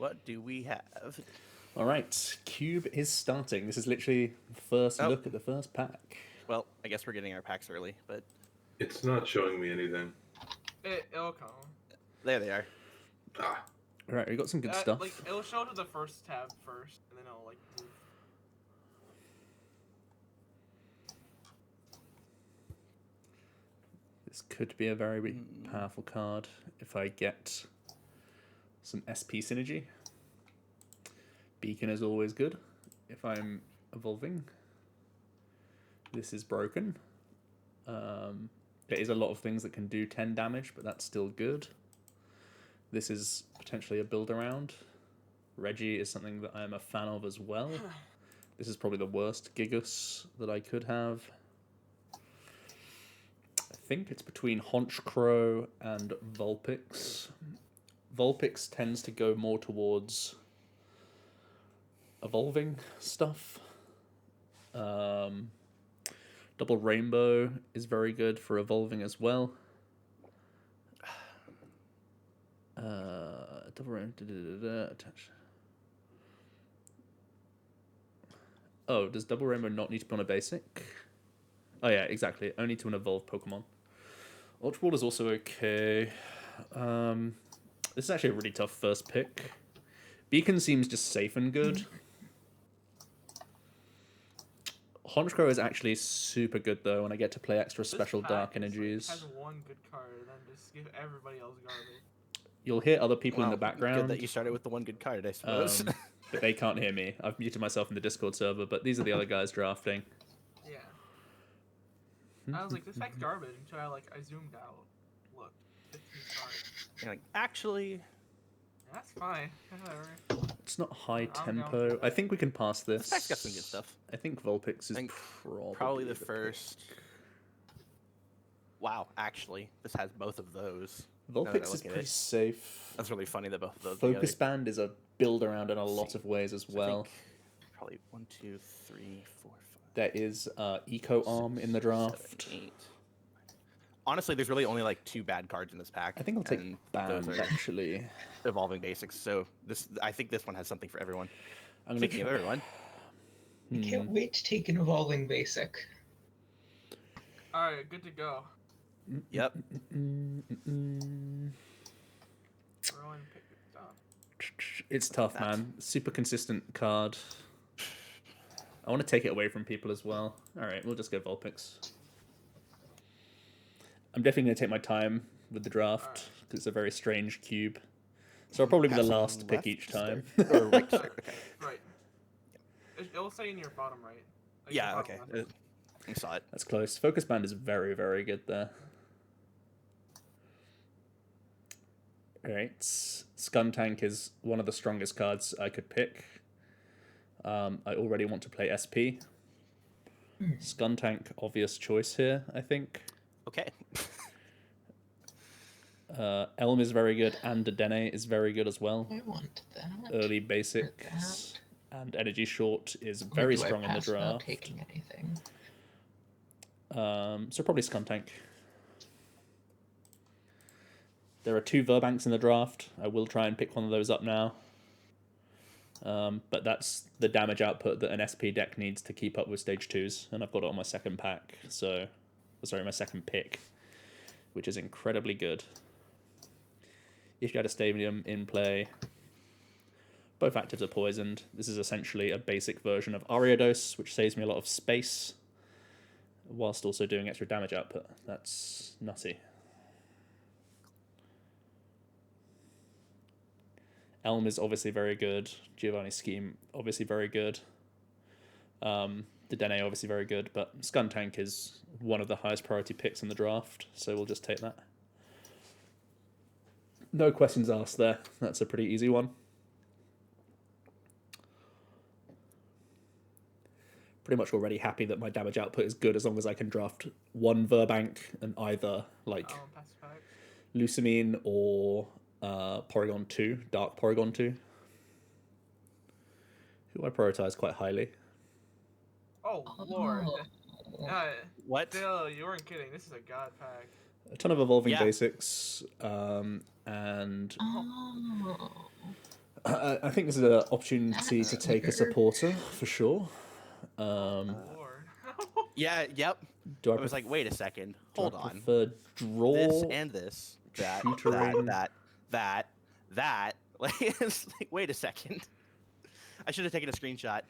What do we have? All right, Cube is starting. This is literally the first Oh. look at the first pack. Well, I guess we're getting our packs early, but It's not showing me anything. It'll come. there they are. Ah, All right, we got some good stuff. Like it'll show to the first tab first, and then it'll like move. This could be a very powerful card if I get some SP synergy. Beacon is always good if I'm evolving. This is broken. There is a lot of things that can do 10 damage, but that's still good. This is potentially a build around. Reggie is something that I'm a fan of as well. This is probably the worst Gigas that I could have. I think it's between Honchcrow and Vulpix. Vulpix tends to go more towards evolving stuff. Double Rainbow is very good for evolving as well. Double Rainbow. Attach. Oh, does Double Rainbow not need to be on a basic? Oh yeah, exactly. Only to an evolved Pokemon. Ultra Ball is also okay. This is actually a really tough first pick. Beacon seems just safe and good. Honchcrow is actually super good though, and I get to play extra special dark energies. Has one good card, and then just give everybody else garbage. You'll hear other people in the Good background, that you started with the one good card, I suppose. but they can't hear me. I've muted myself in the Discord server, but these are the other guys drafting. Yeah. I was like, this pack's garbage until I zoomed out. Look, 15 cards. You're like, actually, That's fine. Whatever. It's not high I'm down tempo. for that. I think we can pass this. this pack's got some good stuff. I think Vulpix is think probably the pick. first. Wow, actually, this has both of those. Vulpix is pretty safe. That's really funny that both of those. Focus together. Band is a build around in a lot of ways as So I well. think probably 1, 2, 3, 4, 5. There is Eco Arm in the draft. 7, 8. Honestly, there's really only like 2 bad cards in this pack. I think I'll take and Band those are actually. evolving basics. So I think this one has something for everyone. I'm gonna Speaking of everyone, I can't wait to take an evolving basic. Alright, good to go. yep. Throw and pick it up. It's tough, man. Super consistent card. I want to take it away from people as well. All right, we'll just go Vulpix. I'm definitely going to take my time with the draft because it's a very strange cube. So I'll probably be the Passing last pick left each to time. start. Or right to start, okay. Right. It'll say in your bottom right. Like Yeah, your okay. bottom left. I saw it. That's close. Focus Band is very, very good there. Alright. Skuntank is one of the strongest cards I could pick. I already want to play SP. Skuntank, obvious choice here, I think. Okay. Elm is very good, and Dedenne is very good as well. I want that. Early basics. And Energy Short is very Do I strong in the pass without draft. taking anything. So probably Skuntank. There are 2 Verbanks in the draft. I will try and pick one of those up now. But that's the damage output that an SP deck needs to keep up with stage 2s, and I've got it on my second pack, so... Sorry, my second pick, which is incredibly good. If you had a Stadium in play, both actives are poisoned. This is essentially a basic version of Ariados, which saves me a lot of space, whilst also doing extra damage output. That's nutty. Elm is obviously very good. Giovanni's Scheme, obviously very good. Dedenne, obviously very good. But Skuntank is one of the highest priority picks in the draft, so we'll just take that. No questions asked there. That's a pretty easy one. Pretty much already happy that my damage output is good as long as I can draft 1 Verbank and either like Pass the pack. Lusamine or Porygon 2, Dark Porygon 2, who I prioritize quite highly. Oh, Lord. What? Bill, you weren't kidding. This is a god pack. A ton of evolving Yeah. basics, and Oh. I think this is an opportunity to take a supporter for sure. Lord. Yeah, yep. Do I, I was like, wait a second. Hold on. prefer draw? This and this. tutoring. That. Like, it's like, wait a second. I should have taken a screenshot.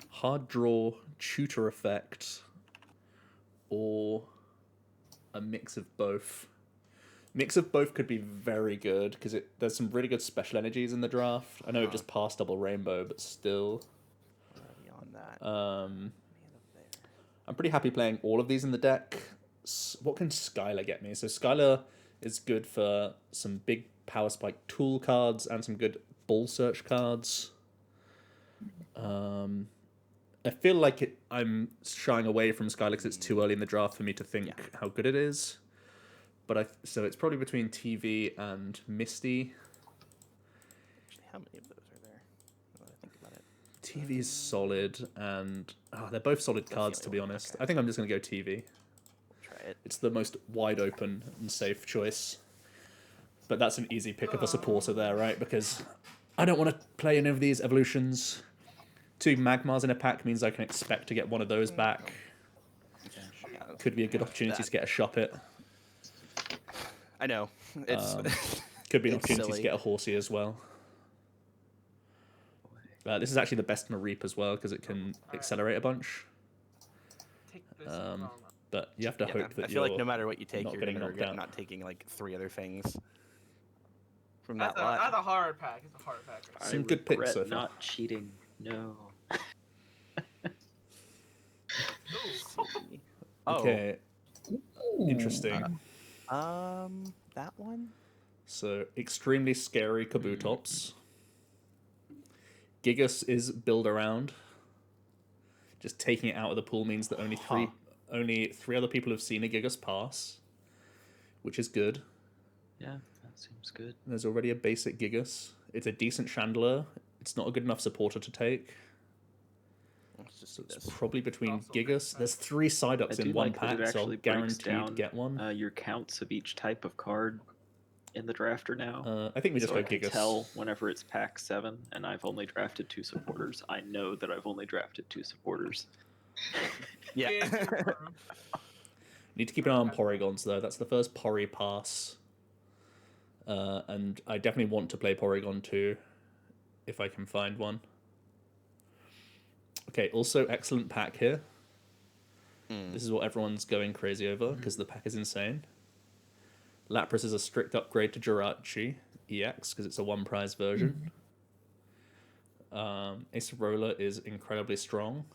Hard draw, tutor effect, or a mix of both. Mix of both could be very good because there's some really good special energies in the draft. I know we've just passed double rainbow, but still. Already on that. I'm pretty happy playing all of these in the deck. What can Skylar get me? So Skylar is good for some big power spike tool cards and some good ball search cards. I feel like I'm shying away from Skylar because it's too early in the draft for me to think how good it is. But so it's probably between TV and Misty. Actually, how many of those are there? Now that I think about it. TV is solid, and they're both solid cards, to be honest. Okay. I think I'm just going to go TV. Try it. It's the most wide open and safe choice. But that's an easy pick of a supporter there, right? Because I don't want to play any of these evolutions. 2 Magmars in a pack means I can expect to get one of those back. Could be a good opportunity to get a shop it. I know. It's Could be an It's opportunity silly. to get a horsey as well. This is actually the best Mareep as well because it can accelerate a bunch. Take this. But you have to hope that I feel like you're no matter what you take, not you're getting going to knocked regret out. not taking like 3 other things from That's that lot. a hard pack. It's a hard pack. Right? Some good picks so regret far. not cheating. No. Ooh. Oh. Okay, Ooh. interesting. That one? So, extremely scary Kabutops. Gigas is build around. Just taking it out of the pool means that only three other people have seen a Gigas pass, which is good. Yeah, that seems good. There's already a basic Gigas. It's a decent Chandler. It's not a good enough supporter to take. Let's just So do it's this. probably between Also Gigas. There's 3 side ups I do in one like that pack, it so I'll actually breaks guaranteed down get one. your counts of each type of card in the drafter now. I think we just So go I can Gigas. tell whenever it's pack 7 and I've only drafted 2 supporters. I know that I've only drafted 2 supporters. Yeah. Need to keep an eye on Porygons though. That's the first Pori pass. And I definitely want to play Porygon 2 if I can find one. Okay, also excellent pack here. This is what everyone's going crazy over because the pack is insane. Lapras is a strict upgrade to Jirachi EX because it's a 1 prize version. Acerola is incredibly strong.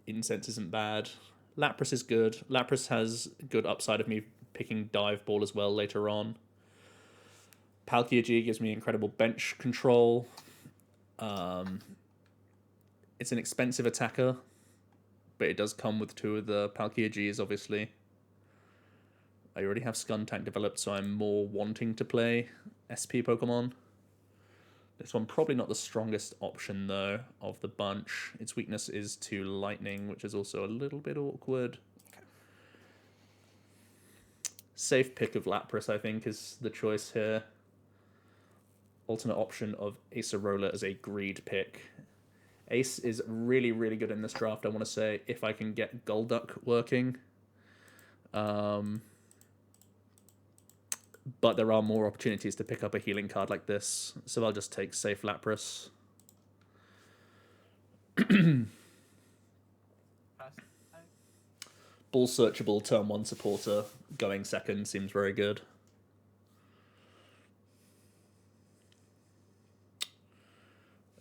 Incense isn't bad. Lapras is good. Lapras has good upside of me picking Dive Ball as well later on. Palkia G gives me incredible bench control. It's an expensive attacker, but it does come with 2 of the Palkia Gs, obviously. I already have Skuntank developed, so I'm more wanting to play SP Pokemon. This one probably not the strongest option, though, of the bunch. Its weakness is to Lightning, which is also a little bit awkward. Okay. Safe pick of Lapras, I think, is the choice here. Alternate option of Acerola as a greed pick. Ace is really, really good in this draft, I want to say, if I can get Golduck working. But there are more opportunities to pick up a healing card like this, so I'll just take safe Lapras. Ball searchable turn 1 supporter going second seems very good.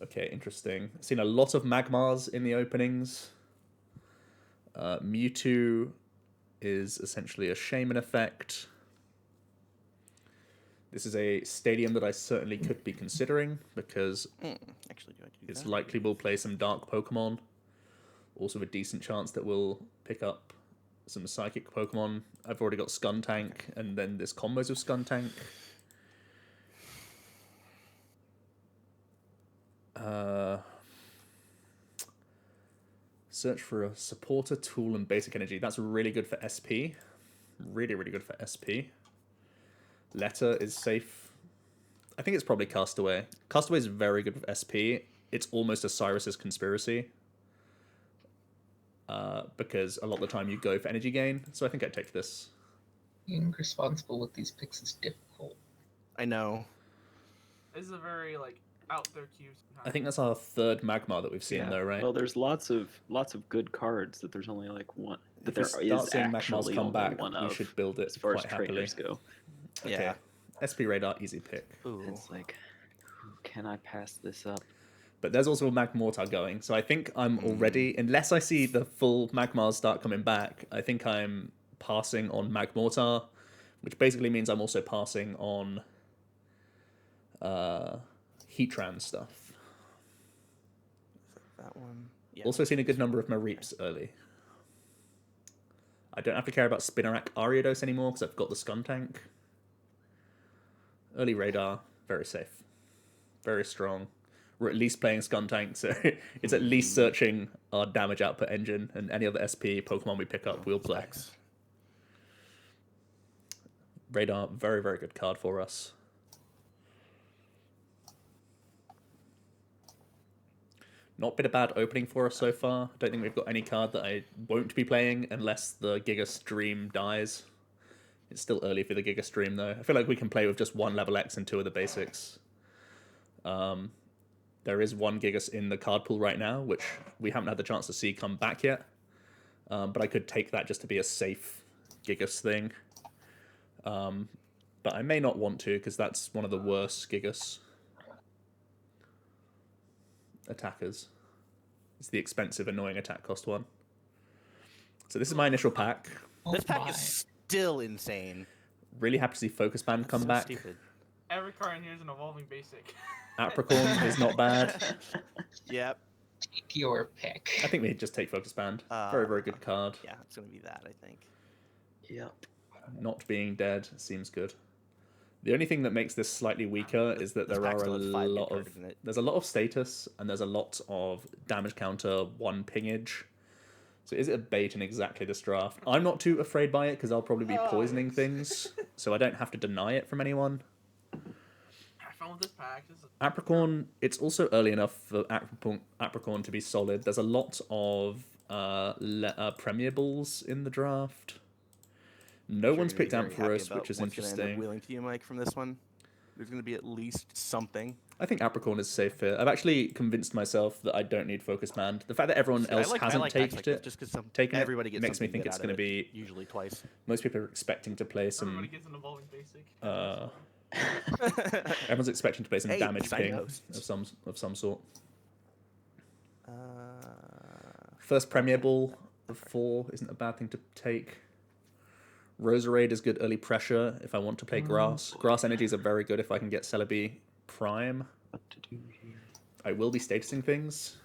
Okay, interesting. I've seen a lot of Magmars in the openings. Mewtwo is essentially a Shaman effect. This is a stadium that I certainly could be considering because Actually, do I do it's that? likely we'll play some Dark Pokemon. Also a decent chance that we'll pick up some Psychic Pokemon. I've already got Skuntank, and then there's combos of Skuntank. Search for a supporter, tool, and basic energy. That's really good for SP. Really, really good for SP. Letter is safe. I think it's probably Castaway. Castaway is very good with SP. It's almost a Cyrus's Conspiracy. Because a lot of the time you go for energy gain, so I think I'd take this. Being responsible with these picks is difficult. I know. This is a very like out there queue. I think that's our third Magmar that we've seen, though, right? Well, there's lots of good cards that there's only like one. That If there we start is seeing Magmars actually come only back, one we of, should build it as far quite as happily. trainers go. Okay. Yeah. SP Radar, easy pick. Ooh. It's like, can I pass this up? But there's also a Magmortar going, so I think I'm already, unless I see the full Magmars start coming back, I think I'm passing on Magmortar, which basically means I'm also passing on Heatran stuff. That one. Yeah. Also seen a good number of Mareeps early. I don't have to care about Spinarak Ariados anymore because I've got the Skuntank. Early Radar, very safe. Very strong. We're at least playing Skuntank, so it's at least searching our damage output engine, and any other SP Pokemon we pick up, we'll play. Radar, very, very good card for us. Not been a bad opening for us so far. I don't think we've got any card that I won't be playing unless the Giga Stream dies. It's still early for the Giga Stream, though. I feel like we can play with just one level X and two of the basics. There is one Gigas in the card pool right now, which we haven't had the chance to see come back yet. But I could take that just to be a safe Gigas thing. But I may not want to, because that's one of the worst Gigas attackers. It's the expensive, annoying attack cost one. So this is my initial pack. This pack is still insane. Really happy to see Focus Band come So back. stupid. Every card in here is an evolving basic. Apricorn is not bad. Yep. Take your pick. I think we just take Focus Band. Very, very good card. Yeah, it's gonna be that, I think. Yep. Not being dead seems good. The only thing that makes this slightly weaker is that This there pack are a still has 5 good lot cards of in it. there's a lot of status and there's a lot of damage counter, one pingage. So is it a bait in exactly this draft? I'm not too afraid by it because I'll probably be poisoning things, so I don't have to deny it from anyone. Have fun with this pack. This is Apricorn, it's also early enough for Apricorn to be solid. There's a lot of Premier Balls in in the draft. No one's picked Ampharos, which is interesting. Wheeling to you, Mike, from this one. There's going to be at least something. I think Apricorn is safe here. I've actually convinced myself that I don't need Focus Band. The fact that everyone else hasn't taken it, just because taken everybody gets makes me something think good it's out going to of it, be. usually twice. Most people are expecting to play everybody some. gets an evolving basic. Everyone's expecting to play some Hey, damage ping signposts. of some sort. Uh, First Premier Ball of 4 isn't a bad thing to take. Roserade is good early pressure if I want to play Grass. Grass energies are very good if I can get Celebi Prime. What to do here? I will be statusing things.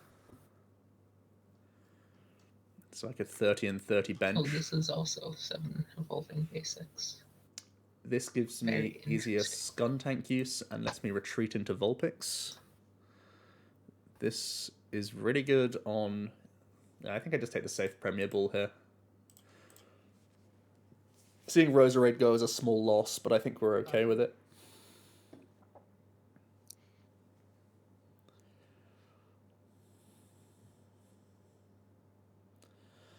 So like a 30 and 30 bench. Oh, this is also 7 evolving basics. This gives me Very easier interesting. Skuntank use and lets me retreat into Vulpix. This is really good on... I think I just take the safe Premier Ball here. Seeing Roserade go is a small loss, but I think we're okay with it.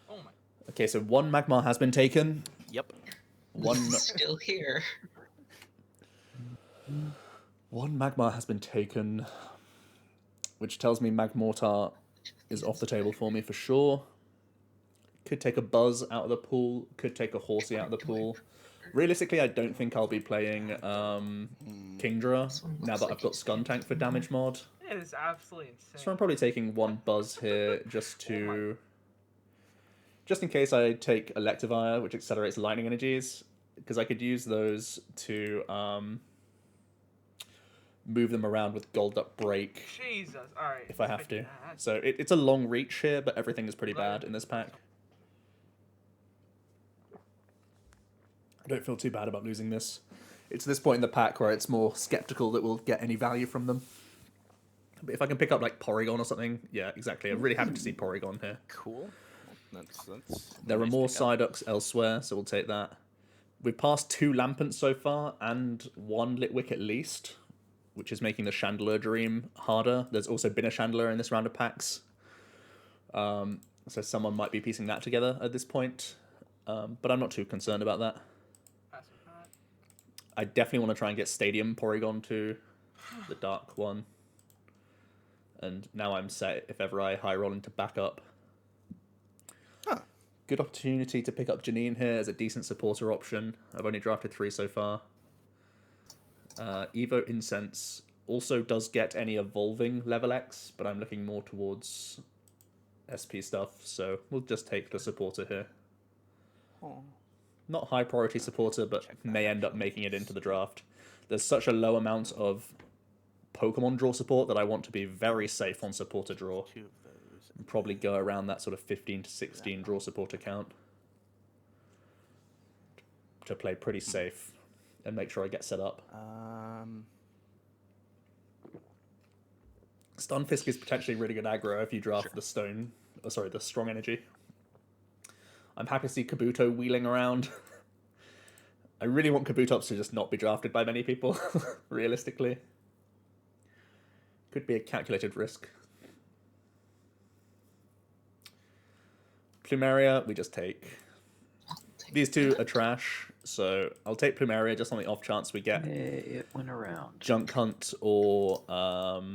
Oh my. Okay, so one Magmar has been taken. yep. One Still here. One Magmar has been taken, which tells me Magmortar is off the table for me for sure. Could take a Buzz out of the pool, could take a Horsey out of the pool. Realistically, I don't think I'll be playing Kingdra now that I've got Skuntank for damage mod. It is absolutely insane. So I'm probably taking one Buzz here just in case I take Electivire, which accelerates lightning energies, because I could use those to move them around with Golduck Break Jesus. Alright. if I have to. So it's a long reach here, but everything is pretty bad in this pack. I don't feel too bad about losing this. It's this point in the pack where it's more skeptical that we'll get any value from them. But if I can pick up like Porygon or something, yeah, exactly. I'm really happy to see Porygon here. Cool. That's There are nice more pickup. Psyducks elsewhere, so we'll take that. we've passed 2 Lampants so far and 1 Litwick at least, which is making the Chandelier Dream harder. There's also been a Chandelier in this round of packs. So someone might be piecing that together at this point. But I'm not too concerned about that. Passing for that. I definitely want to try and get Stadium Porygon to the dark one. And now I'm set if ever I high roll into backup. Huh. Good opportunity to pick up Janine here as a decent supporter option. I've only drafted 3 so far. Evo Incense also does get any evolving level X, but I'm looking more towards SP stuff, so we'll just take the supporter here. Oh. Not high priority supporter, but Check that may end up actually. making it into the draft. There's such a low amount of Pokemon draw support that I want to be very safe on supporter draw. 2 of those. And probably go around that sort of 15 to 16 draw supporter count to play pretty safe and make sure I get set up. Stunfisk is potentially really good aggro if you draft the the strong energy. I'm happy to see Kabuto wheeling around. I really want Kabutops to just not be drafted by many people, realistically. Could be a calculated risk. Plumeria, we just take. These 2 are trash, so I'll take Plumeria just on the off chance we get It went around. Junk Hunt or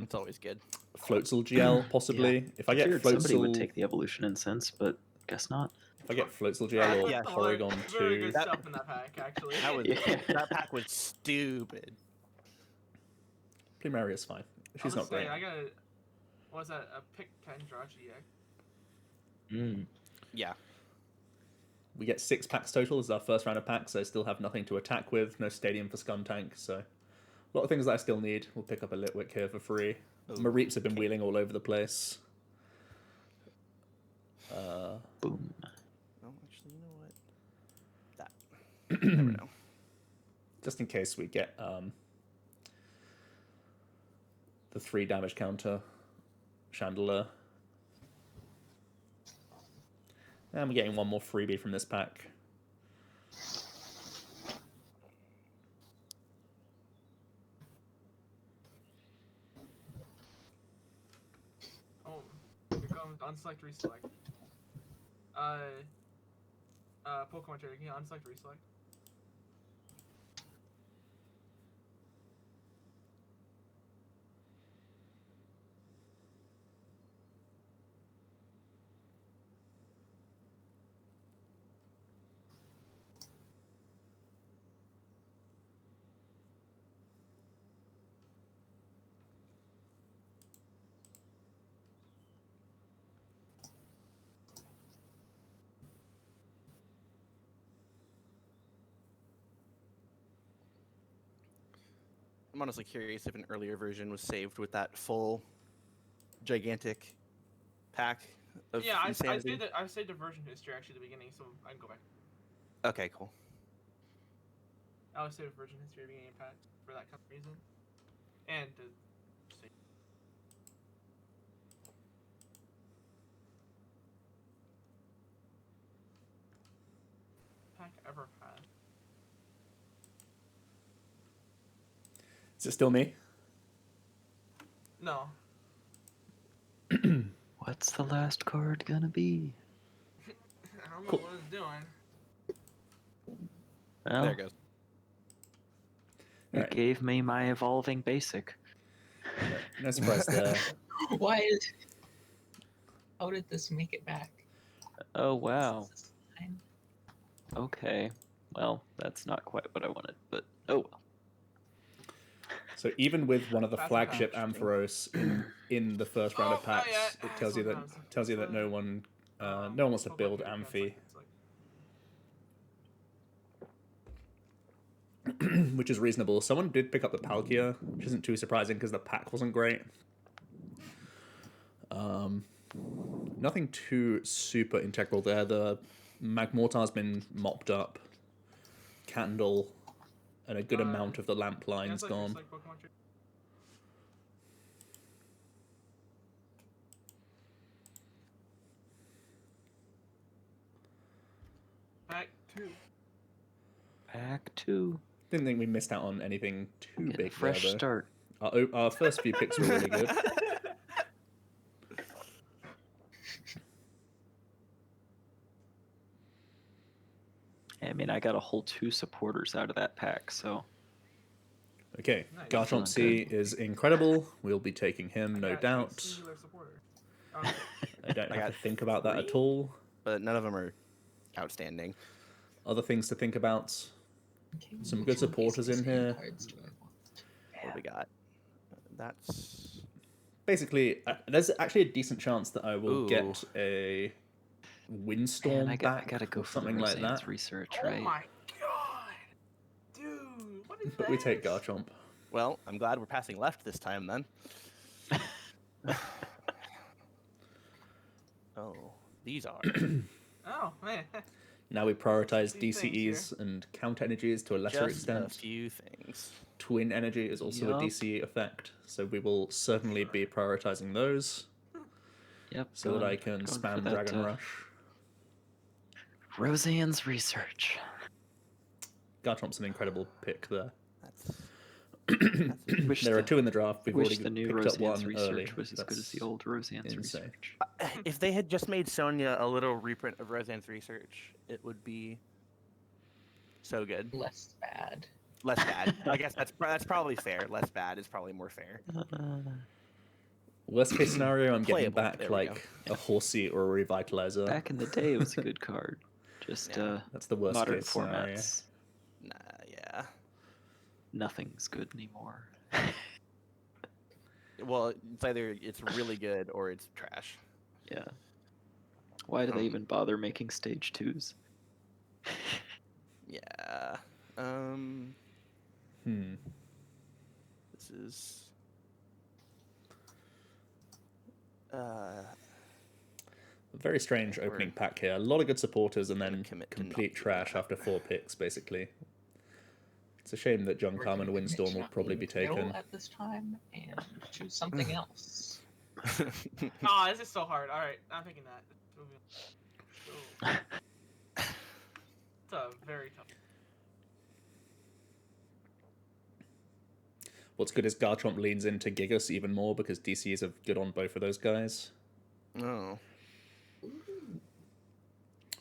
It's always good. Floatzel GL, possibly. If I get figured somebody would Floatzel, take the Evolution Incense, but guess not. if I get Floatzel GL or Yeah. Porygon Very 2, good stuff in that pack, actually. That was Yeah. that pack was stupid. Plumeria's fine. She's not great. I got a. What was that? A pick 10 draw GX. Mm. Yeah. We get 6 packs total. This is our first round of packs. I still have nothing to attack with. No Stadium for Skuntank, so a lot of things that I still need. We'll pick up a Litwick here for free. Mareeps have been wheeling all over the place. Boom. No, actually, you know what? That. You never know. Just in case we get the 3 damage counter Chandelier. And we're getting 1 more freebie from this pack. Oh, here comes unselect reselect. Pokemon trader, can you unselect reselect? I'm honestly curious if an earlier version was saved with that full, gigantic pack of Yeah, I insanity. saved the version history actually at the beginning, so I can go back. Okay, cool. I always save version history at the beginning of packs for that kind of reason. And to save. Pack ever had. Is it still me? No. What's the last card gonna be? I don't know Cool. what it's doing. Well, There it goes. it Alright. gave me my evolving basic. No surprise there. Why is? How did this make it back? Oh wow. This is fine. Okay. Well, that's not quite what I wanted, but oh well. So even with one of the That's flagship patched. Ampharos in the first round of Oh, not packs, yet. it tells you that Sometimes no one wants to Pokemon build trader Amphi, it's like- which is reasonable. Someone did pick up the Palkia, which isn't too surprising because the pack wasn't great. Nothing too super integral there. The Magmortar's been mopped up. Candle and a good amount of the lamp Yeah, line's it's like, gone. it's like Pokemon trader. Pack 2. Pack 2. Didn't think we missed out on anything too Get a big fresh there, though. start. Our first few picks were really good. I mean, I got a whole 2 supporters out of that pack, so Okay, Nice. Garchomp C Feeling is incredible. We'll be taking him, I no got a doubt. singular supporter. Okay. I don't I have got to think about that at 3. all. But none of them are outstanding. Other things to think about. Okay, Some which good one of these supporters in Hussein here. cards do I want? What do we got? That's Basically, there's actually a decent chance that I will Ooh. get a Windstorm man, I back gotta go or for something the like Roseanne's that. research, Oh right? my god! Dude, what is But we take this? Garchomp. well. I'm glad we're passing left this time then. Oh, these are. Oh, man. Now we prioritize Few things DCEs and counter energies to a lesser Just a extent. few things. Twin energy is also a Yup. DCE effect, so we will certainly be prioritizing those Yep. so that I can going for spam that, Dragon Rush. Roseanne's research. Garchomp's an incredible pick there. That's Wish There are the- 2 in the draft. We've Wish already the new picked up Roseanne's one research early. was as good as the That's old Roseanne's insane. research. if they had just made Sonya a little reprint of Roseanne's research, it would be so good. Less bad. Less bad. I guess that's probably fair. Less bad is probably more fair. Worst case scenario, I'm getting Playable. back There we like a Horsey or a Revitalizer. Back in the day, it was a good card. Just Yeah. That's the worst modern case scenario. formats. Nah, yeah. Nothing's good anymore. Well, it's either it's really good or it's trash. Yeah. Why do they Um, even bother making stage 2s? Yeah. This is. A very strange opening pack here. A lot of good supporters and then commit to complete not doing trash that. after 4 picks, basically. It's a shame that John We're Carmen gonna commit Windstorm to will not probably be being middle taken. at this time and choose something else. Oh, this is so hard. Alright, I'm picking that. It's a very tough. What's good is Garchomp leans into Gigas even more because DCs are good on both of those guys. Oh.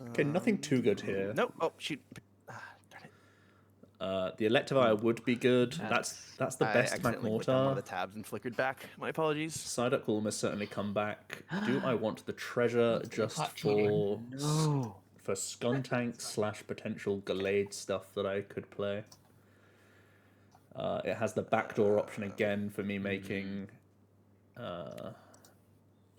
Okay, nothing too good here. Nope. Oh shoot. Darn it. The Electivire would be good. That's the I best accidentally clicked on one of Magmortar. the tabs and flickered back. My apologies. Psyduck will almost certainly come back. Do I want the treasure just hot for No. for Skuntank / potential Gallade stuff that I could play? It has the backdoor option again for me making Yeah.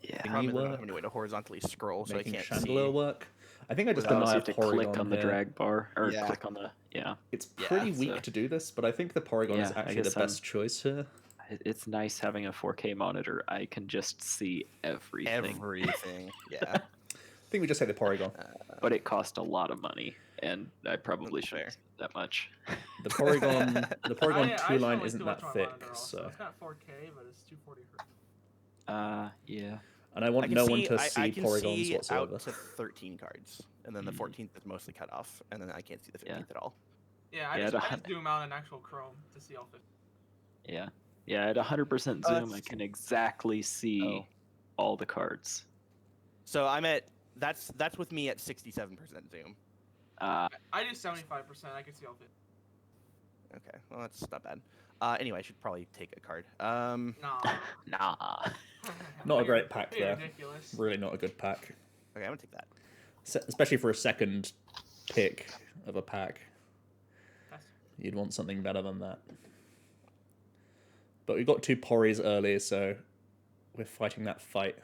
thingy Problem is I don't work, have any way to horizontally scroll, so I making can't Chandler see. work. I think I just Oh, so deny you a have to click Porygon on the here. drag bar, or Yeah. click on the, yeah. It's Yeah, pretty it's weak a- to do this, but I think the Porygon is Yeah, I actually the guess best choice here. It's nice having a 4K monitor. I can just see everything. Everything. Yeah. I think we just say the Porygon. But it cost a lot of money, and I probably That's shouldn't fair. spend that much. The Porygon, the Porygon I 2 line spent, isn't too that much on my thick, monitor also. so It's not 4K, but it's 240 hertz. Yeah. and I want I can no see, one to I see can Porygons see whatsoever. out to 13 cards, and then the 14th is mostly cut off, and then I can't see the 15th Yeah. at all. Yeah, I Yeah, just, the I hun- just zoom out in actual Chrome to see all 50. Yeah. Yeah, at 100% zoom, I that's- can exactly see Oh. all the cards. So I'm at that's with me at 67% zoom. Uh, I do 75%. I can see all 50. Okay, well that's not bad. Anyway, I should probably take a card. Nah. nah. Not a great pack You're there. ridiculous. Really not a good pack, Okay, I'm gonna take that. especially for a second pick of a pack. That's- You'd want something better than that. But we got 2 Porries early, so we're fighting that fight.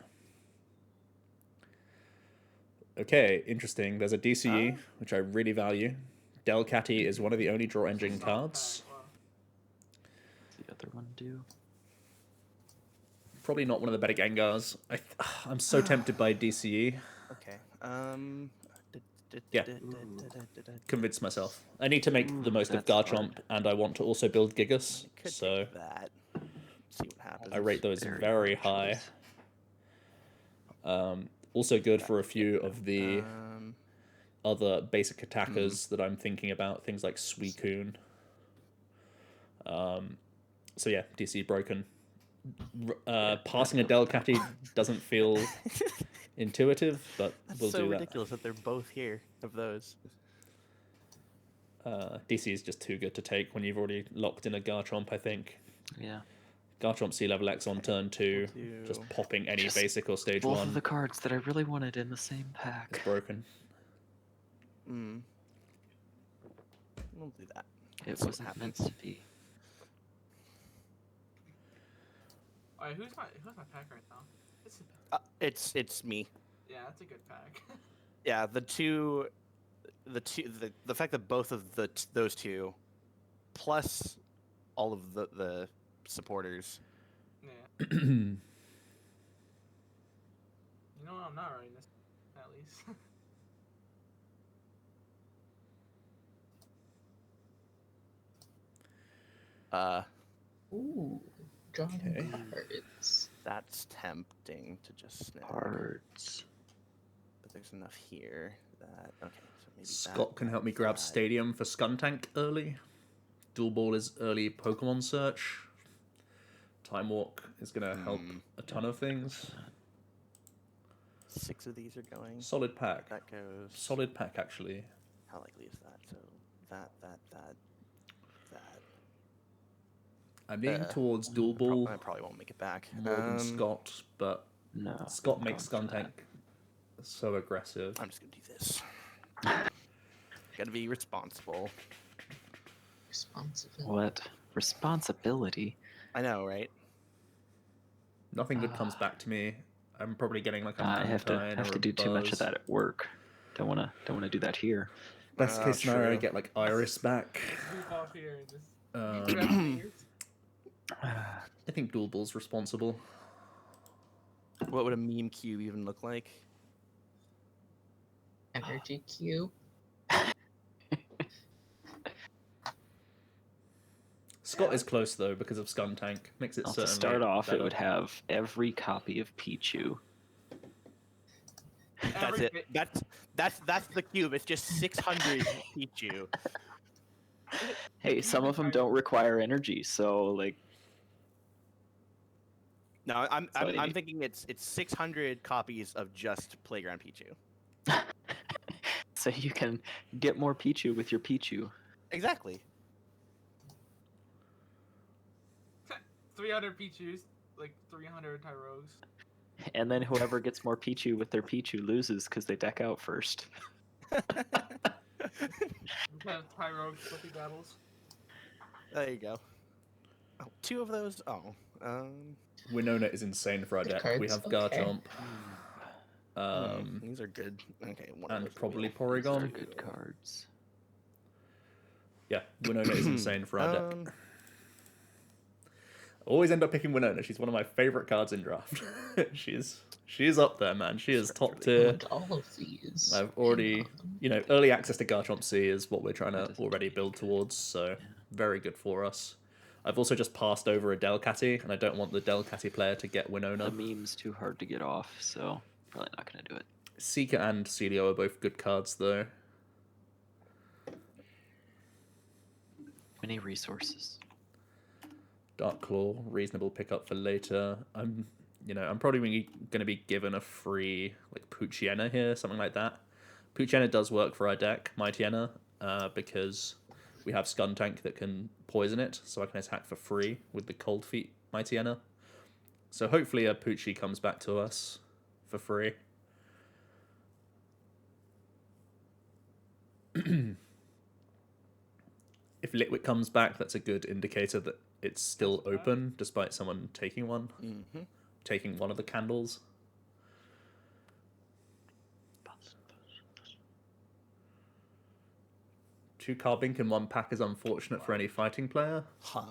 Okay, interesting. There's a DCE, which I really value. Delcatty is one of the only draw engine Solid cards. pack, wow. What's the other one do? Probably not one of the better Gengars. I'm so tempted by DCE. Okay. Yeah. Convinced myself. I need to make the most of that's Garchomp, and I want to also build Gigas. Could So take that. See what happens. I rate those Very very hard high. choice. Also good for a few of the other basic attackers that I'm thinking about, things like Suicune. So yeah, DC broken. Passing a Delcatty doesn't feel intuitive, but That's we'll so do ridiculous that they're both here of those. that. DC is just too good to take when you've already locked in a Garchomp, I think. Yeah. Garchomp Sea Level X on turn 2, We'll just do- popping any Just basic or stage Both 1 of the cards that I really wanted in the same pack. is broken. Mm. We'll do that. It See what wasn't meant happens. to be. Alright, who's my pack right now? It's me. Yeah, that's a good pack. Yeah, the fact that both of those two, plus all of the supporters. Yeah. You know what? I'm not writing this, at least. Ooh, drawing Okay. cards. That's tempting to just snag. Cards. But there's enough here that okay. So maybe Scott can that, help me grab that. Stadium for Skuntank early. Dual Ball is early Pokemon search. Time Walk is going to help a ton of things. 6 of these are going. Solid pack. That goes. Solid pack, actually. How likely is that? So that. I'm leaning towards Dual Ball I probably won't make it back. more than Scott, but No. Scott makes don't do Skuntank so aggressive. I'm just gonna do this. Gotta be responsible. Responsibility. What? Responsibility? I know, right? Nothing good comes back to me. I'm probably getting like a I have Mantine or to a do too much of Buzz. that at work. Don't wanna do that here. Best case scenario, I true. get like Iris back. Move off here and just Um, grab my ears. I think Dual Ball's responsible. What would a meme cube even look like? Energy cube. Scott is close though because of Skuntank. Makes it Well, certainly to start off, better. it would have every copy of Pichu. That's Every it. bit- That's the cube. It's just 600 Pichu. Hey, some of them don't require energy, so like, No, I'm So you I'm need- thinking it's 600 copies of just Playground Pichu. so you can get more Pichu with your Pichu. Exactly. 300 Pichus, like 300 Tyrogues. And then whoever gets more Pichu with their Pichu loses because they deck out first. We have Tyrogue flippy battles. There you go. Oh, 2 of those. Oh. Winona is insane for our Good deck. We cards, have okay. Garchomp, These are good. Okay. One of and those will probably be- These are Porygon. good cards. Yeah, Winona is insane for our deck. Always end up picking Winona. She's one of my favorite cards in draft. She's up there, man. She is top tier. And all of these. I've already, early access to Garchomp C is what we're trying to already build towards, so very good for us. I've also just passed over a Delcatty, and I don't want the Delcatty player to get Winona. The meme's too hard to get off, so probably not gonna do it. Seeker and Celio are both good cards, though. Many resources. Dark Claw, reasonable pickup for later. I'm probably going to be given a free like Poochyena here, something like that. Poochyena does work for our deck, Mightyena, because we have Skuntank that can poison it, so I can attack for free with the Cold Feet Mightyena. So hopefully a Poochie comes back to us for free. If Litwick comes back, that's a good indicator that it's still open, despite someone taking one. Mhm. Taking one of the candles. Two Carbink in one pack is unfortunate for any fighting player. Huh.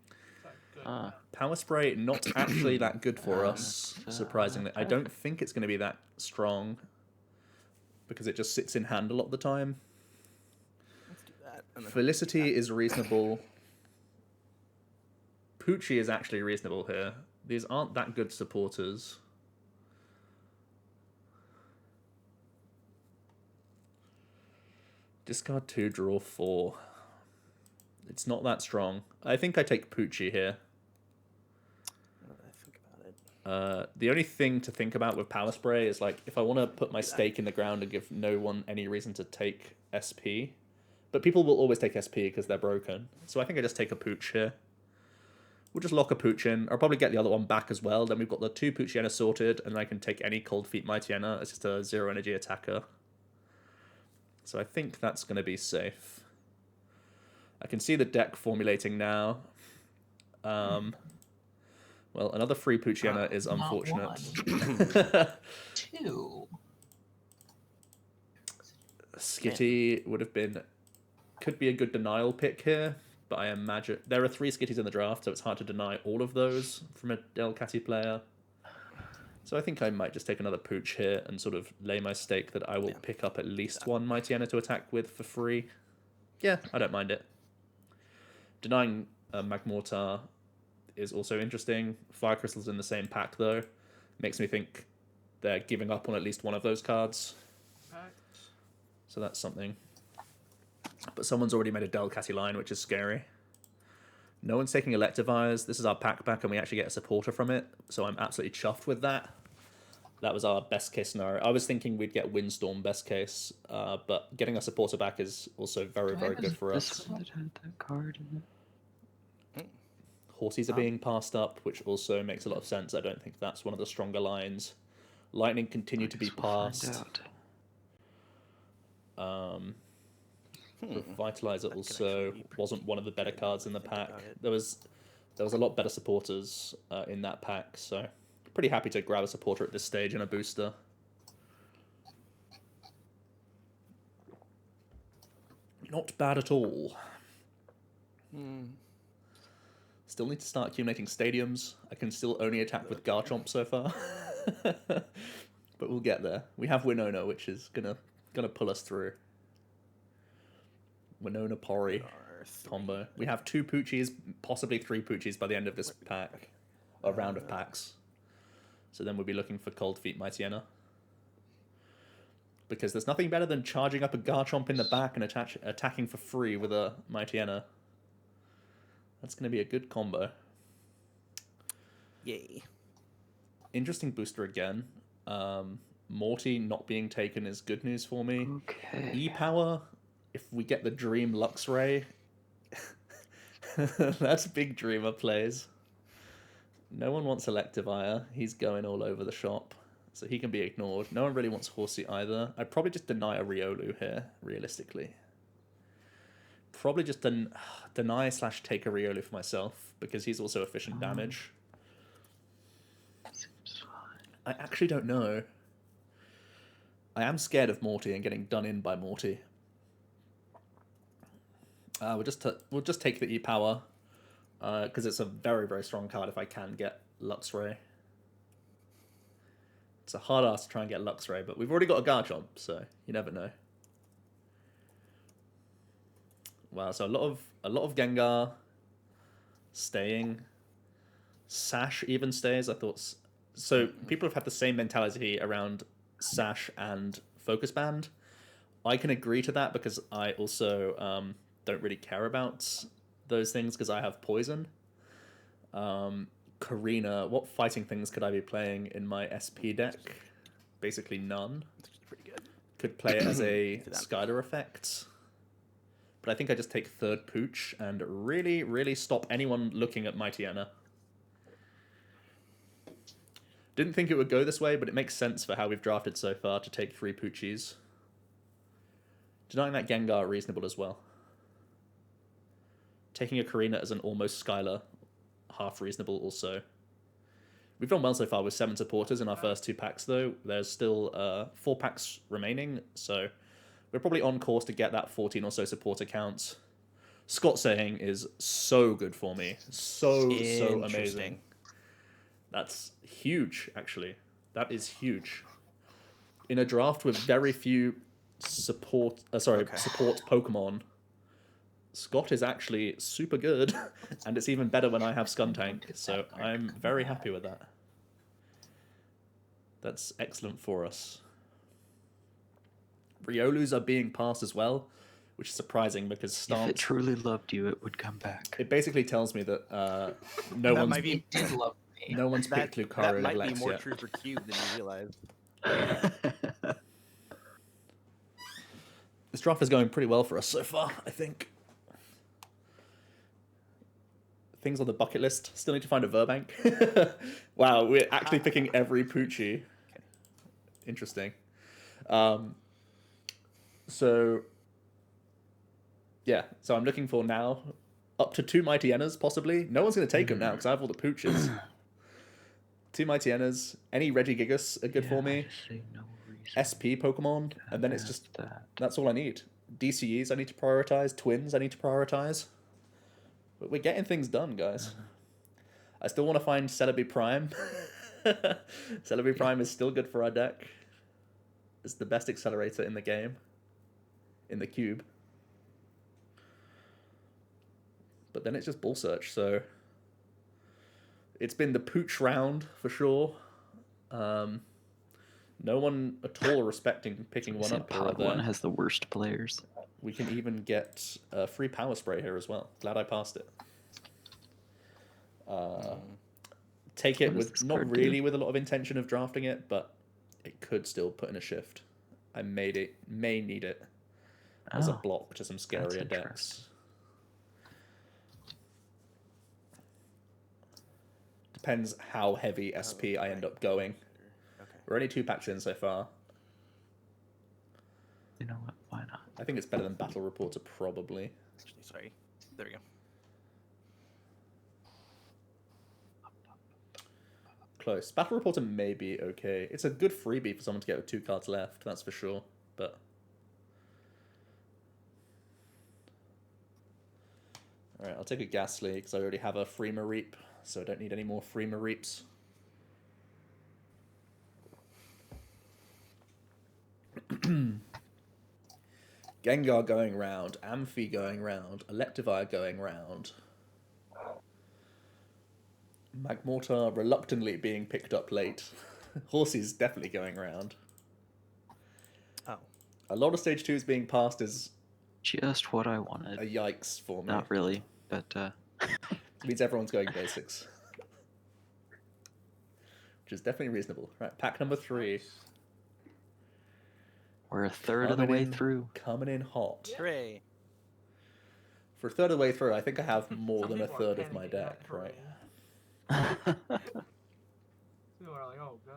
It's not good. Ah, Power Spray, not actually that good for us, surprisingly. I don't think it's going to be that strong, because it just sits in hand a lot of the time. Let's do that. And then Felicity is reasonable. Poochie is actually reasonable here. These aren't that good supporters. Discard 2, draw 4. It's not that strong. I think I take Poochie here. What do I think about it? The only thing to think about with Power Spray is like if I want to put my stake in the ground and give no one any reason to take SP, but people will always take SP because they're broken. So I think I just take a Pooch here. We'll just lock a Pooch in. I'll probably get the other one back as well. Then we've got the 2 Poochiena sorted, and I can take any Cold Feet Mightyena. It's just a 0 energy attacker. So I think that's going to be safe. I can see the deck formulating now. Well, another free Poochiena is unfortunate. 2. Skitty would have been... Could be a good denial pick here, but I imagine... There are 3 Skitties in the draft, so it's hard to deny all of those from a Delcatty player. So I think I might just take another Pooch here and sort of lay my stake that I will pick up at least one Mightyena to attack with for free. Yeah, I don't mind it. Denying Magmortar is also interesting. Fire Crystal's in the same pack, though. Makes me think they're giving up on at least one of those cards. So that's something. But someone's already made a Delcatty line, which is scary. No one's taking Electivires. This is our pack back, and we actually get a supporter from it. So I'm absolutely chuffed with that. That was our best case scenario. I was thinking we'd get Windstorm best case, but getting a supporter back is also very, very good for us. This one that had that card in it. Horsies are being passed up, which also makes a lot of sense. I don't think that's one of the stronger lines. Lightning continue to be passed. Vitalizer also wasn't one of the better cards in the pack. There was a lot better supporters in that pack, so pretty happy to grab a supporter at this stage and a booster. Not bad at all. Still need to start accumulating stadiums. I can still only attack with Garchomp so far. But we'll get there. We have Winona, which is gonna pull us through. Winona Pori combo. We have 2 Poochies, possibly 3 Poochies by the end of this pack. A round of packs. So then we'll be looking for Cold Feet Mightyena. Because there's nothing better than charging up a Garchomp in the back and attacking for free with a Mightyena. That's going to be a good combo. Yay. Interesting booster again. Morty not being taken is good news for me. Okay. E-Power, if we get the Dream Luxray, that's big Dreamer plays. No one wants Electivire. He's going all over the shop, so he can be ignored. No one really wants Horsey either. I'd probably just deny a Riolu here, realistically. Probably just deny/take a Riolu for myself, because he's also efficient damage. I actually don't know. I am scared of Morty and getting done in by Morty. We'll just take the E-Power, because it's a very, very strong card if I can get Luxray. It's a hard ass to try and get Luxray, but we've already got a Garchomp, so you never know. Wow, so a lot of Gengar staying. Sash even stays. I thought so. People have had the same mentality around Sash and Focus Band. I can agree to that because I also don't really care about those things because I have Poison. Karina, what fighting things could I be playing in my SP deck? Basically none. Pretty good. Could play it as a Skyler effect. But I think I just take third Pooch and really, really stop anyone looking at Mightyena. Didn't think it would go this way, but it makes sense for how we've drafted so far to take 3 Poochies. Denying that Gengar reasonable as well. Taking a Karina as an almost Skyler, half reasonable also. We've done well so far with 7 supporters in our first 2 packs though. There's still 4 packs remaining, so we're probably on course to get that 14 or so supporter count. Scott saying is so good for me. So amazing. That's huge, actually. That is huge. In a draft with very few support Pokemon, Scott is actually super good, and it's even better when I have Skuntank, so I'm very happy with that. That's excellent for us. Riolus are being passed as well, which is surprising because If it stance. truly loved you, it would come back. It basically tells me that That one's might be- It did love me. no one's That, picked that Lucario might be Lex more yet. true for Cube than you realize. This draft is going pretty well for us so far, I think. Things on the bucket list. Still need to find a Verbank. Wow, we're actually picking every Poochie. Interesting. So, yeah. So I'm looking for now up to 2 Mighty Enas, possibly. No one's going to take them now because I have all the Pooches. 2 Mighty Enas. Any Regigigas are good for me. SP Pokemon. And then it's just... That's all I need. DCEs I need to prioritize. Twins I need to prioritize. But we're getting things done, guys. I still want to find Celebi Prime. Celebi Prime is still good for our deck. It's the best accelerator in the game. In the cube. But then it's just Ball Search, so... It's been the Pooch round, for sure. No one at all respecting picking one up here or Pod there. 1 has the worst players. We can even get a free Power Spray here as well. Glad I passed it. Take it What does with this not card do? really with a lot of intention of drafting it, but it could still put in a shift. I may need it as a Oh, block to some that's scarier decks. interesting. Depends how heavy SP I end up going. Okay. We're only 2 packs in so far. You know what? Why not? I think it's better than Battle Reporter, probably. Actually, sorry. There we go. Close. Battle Reporter may be okay. It's a good freebie for someone to get with 2 cards left, that's for sure. But alright, I'll take a Ghastly because I already have a free Mareep, so I don't need any more free Mareeps. Gengar going round, Amphi going round, Electivire going round. Magmortar reluctantly being picked up late. Horsey's definitely going round. Oh. A lot of stage 2s being passed is Just what I wanted. a yikes for me. Not really, but It means everyone's going basics. Which is definitely reasonable. Right, pack number 3. we're a third of the way through. Coming in hot. Hooray. For a third of the way through, I think I have more Some than a people are third of my panicking, deck, not right? People are like, oh god.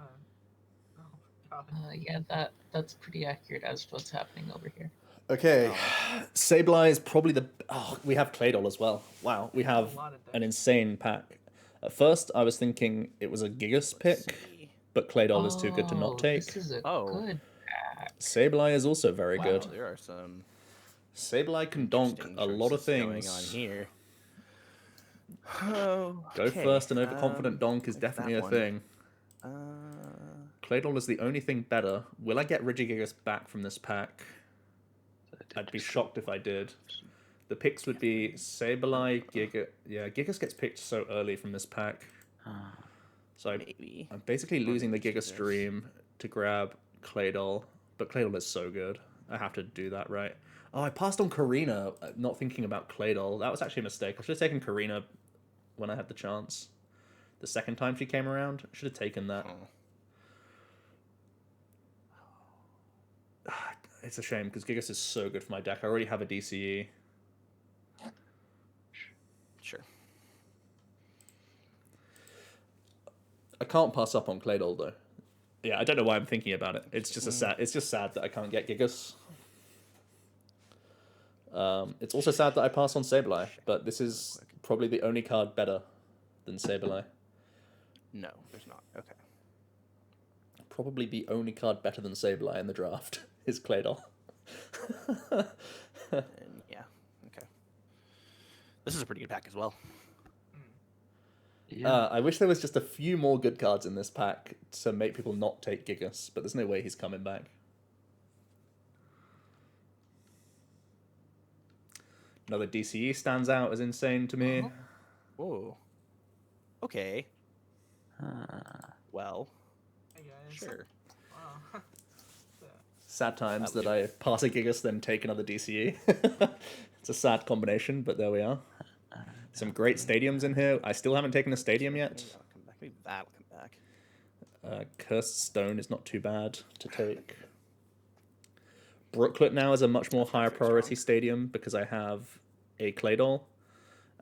Oh god. Yeah, that's pretty accurate as to what's happening over here. Okay, Sableye is probably the... Oh, we have Claydol as well. Wow, we have A lot of an decks. insane pack. At first, I was thinking it was a Gigas pick, See. but Claydol is too good to not take. This is a Oh. good. Sableye is also very Wow, good. there are some Sableye can donk interesting a lot of choices going things. on here. Oh, Go first and overconfident donk is like definitely that a one. thing. Uh, Claydol is the only thing better. Will I get Regigigas back from this pack? I'd be shocked if I did. The picks would be Sableye, Giga... Yeah, Gigas gets picked so early from this pack. So maybe. I'm basically losing the Giga Gigas. stream to grab Claydol. But Claydol is so good. I have to do that right. Oh, I passed on Karina, not thinking about Claydol. That was actually a mistake. I should have taken Karina when I had the chance. The second time she came around, I should have taken that. Oh. It's a shame because Gigas is so good for my deck. I already have a DCE. Sure. I can't pass up on Claydol though. Yeah, I don't know why I'm thinking about it. It's just It's just sad that I can't get Gigas. It's also sad that I pass on Sableye, but this is probably the only card better than Sableye. No, there's not. Okay. Probably the only card better than Sableye in the draft is Claydol. And yeah. Okay. This is a pretty good pack as well. Yeah. I wish there was just a few more good cards in this pack to make people not take Gigas, but there's no way he's coming back. Another DCE stands out as insane to me. Whoa. Okay. Well, Hey guys. sure. Wow. Sad times That'll that do. I pass a Gigas, then take another DCE. It's a sad combination, but there we are. Some great stadiums in here. I still haven't taken a stadium yet. Maybe that'll come back. Maybe that'll come back. Cursed Stone is not too bad to take. Brooklet now is a much more That's not higher very priority strong. stadium because I have a Claydol.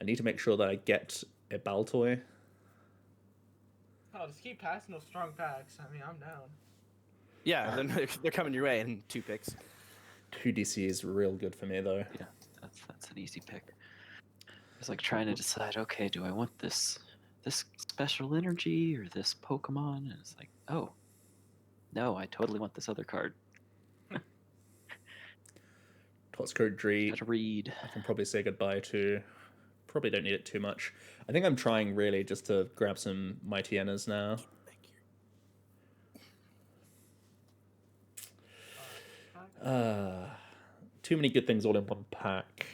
I need to make sure that I get a Baltoy. Oh, just keep passing those strong packs. I mean, I'm down. Yeah, they're coming your way in 2 picks. 2 DC is real good for me though. Yeah, that's an easy pick. It's like trying to decide, okay, do I want this special energy or this Pokemon? And it's like, oh, no, I totally want this other card. Toxcode Dree, Gotta read. I can probably say goodbye to. Probably don't need it too much. I think I'm trying really just to grab some Mighty Enas now. Too many good things all in one pack.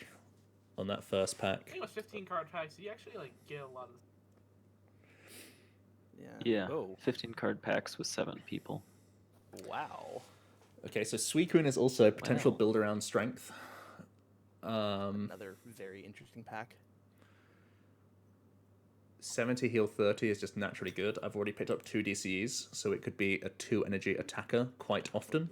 On that first I pack. think it was 15 card packs. You actually like get a lot of. Yeah, Oh, 15 card packs with 7 people. wow. Okay, so Suicune is also a potential Wow. build around strength. Another very interesting pack. 70 heal 30 is just naturally good. I've already picked up 2 DCEs, so it could be a 2 energy attacker quite often.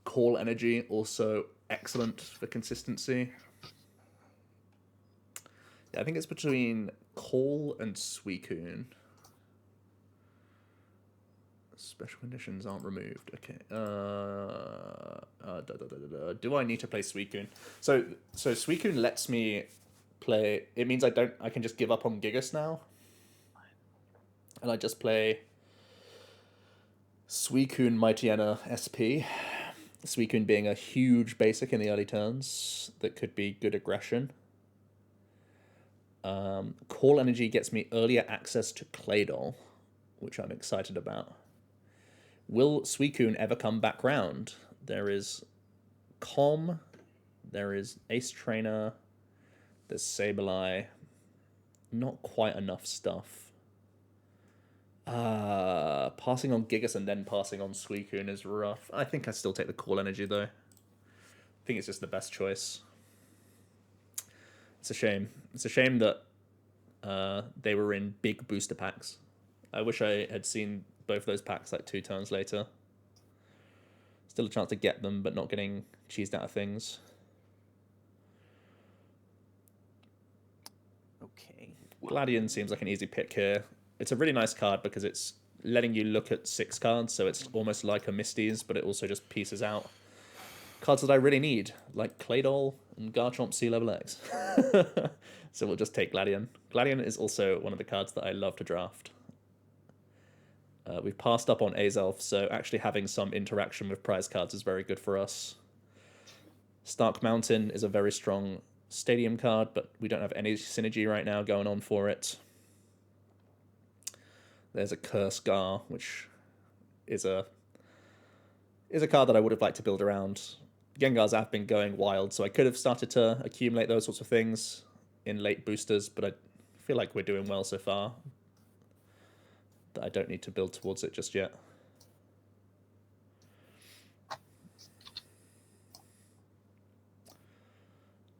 Call energy, also excellent for consistency. Yeah, I think it's between Call and Suicune. Special conditions aren't removed. Okay. Do I need to play Suicune? So Suicune lets me play. It means I can just give up on Gigas now, and I just play Suicune Mightyena SP. Suicune being a huge basic in the early turns that could be good aggression. Call energy gets me earlier access to Claydol, which I'm excited about. Will Suicune ever come back round? There is Com, there is Ace Trainer, there's Sableye. Not quite enough stuff. Passing on Gigas and then passing on Suicune is rough. I think I still take the Call energy though. I think it's just the best choice. It's a shame. It's a shame that they were in big booster packs. I wish I had seen both those packs like 2 turns later. Still a chance to get them, but not getting cheesed out of things. Okay. Gladion seems like an easy pick here. It's a really nice card because it's letting you look at 6 cards, so it's almost like a Misty's, but it also just pieces out cards that I really need, like Claydol and Garchomp Sea-Level X. So we'll just take Gladion. Gladion is also one of the cards that I love to draft. We've passed up on Azelf, so actually having some interaction with prize cards is very good for us. Stark Mountain is a very strong stadium card, but we don't have any synergy right now going on for it. There's a Curse Gar, which is a card that I would have liked to build around. Gengars have been going wild, so I could have started to accumulate those sorts of things in late boosters, but I feel like we're doing well so far. That I don't need to build towards it just yet.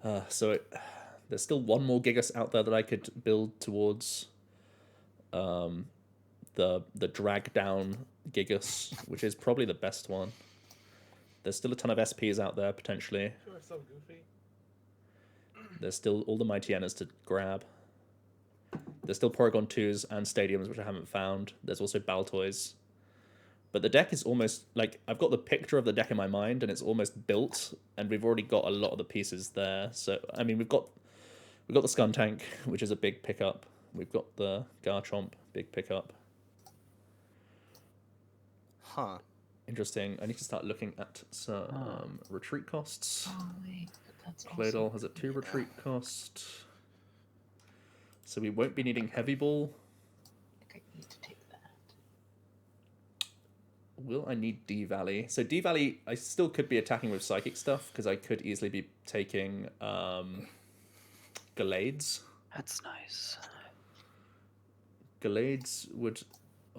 There's still one more Gigas out there that I could build towards the drag down Gigas, which is probably the best one. There's still a ton of SPs out there potentially. You are so goofy. There's still all the Mightyenas to grab. There's still Porygon 2s and Stadiums, which I haven't found. There's also Baltoys. But the deck is almost, like, I've got the picture of the deck in my mind, and it's almost built, and we've already got a lot of the pieces there. So, I mean, we've got the Skuntank, which is a big pickup. We've got the Garchomp, big pickup. Huh. Interesting. I need to start looking at some retreat costs. Oh, wait, but that's Claydol also... has a 2 retreat cost. So we won't be needing Heavy Ball. I think I need to take that. Will I need D-Valley? So D-Valley, I still could be attacking with Psychic stuff, because I could easily be taking Gallades. That's nice. Gallades would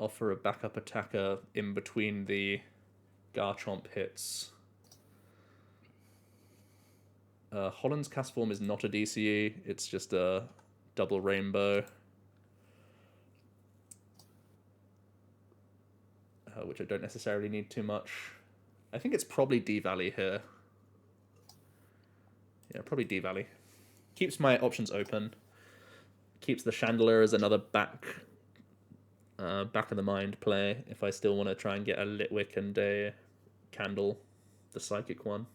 offer a backup attacker in between the Garchomp hits. Holland's cast form is not a DCE, it's just a double rainbow. Which I don't necessarily need too much. I think it's probably D-Valley here. Yeah, probably D-Valley. Keeps my options open. Keeps the Chandelier as another back of the mind play if I still want to try and get a Litwick and a Candle, the Psychic one.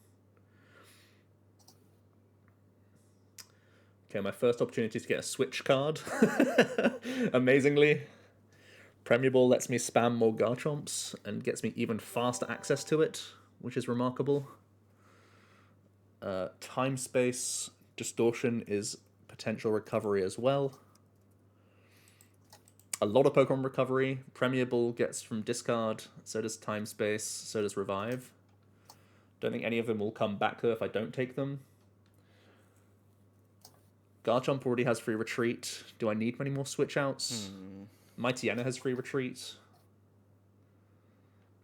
Okay, my first opportunity to get a Switch card. Amazingly. Premier Ball lets me spam more Garchomps and gets me even faster access to it, which is remarkable. Time Space Distortion is potential recovery as well. A lot of Pokemon recovery. Premier Ball gets from discard, so does Time Space, so does Revive. Don't think any of them will come back though if I don't take them. Garchomp already has free retreat. Do I need many more switch outs? Mightyena has free retreat.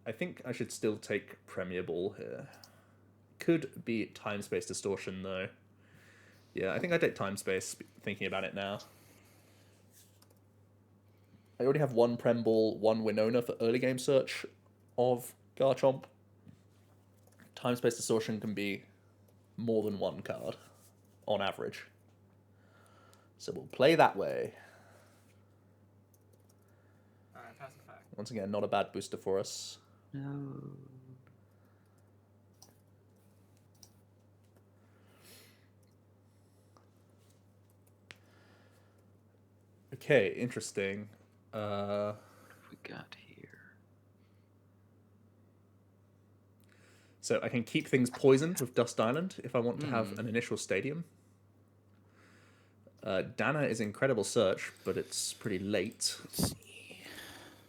I think I should still take Premier Ball here. Could be Time Space Distortion though. Yeah, I think I take Time Space, thinking about it now. I already have one Prem Ball, one Winona for early game search of Garchomp. Time Space Distortion can be more than one card, on average. So we'll play that way. Alright, pass the fact. Once again, not a bad booster for us. No. Okay, interesting. What have we got here? So I can keep things poisoned with Dust Island if I want to have an initial stadium. Dana is incredible search, but it's pretty late.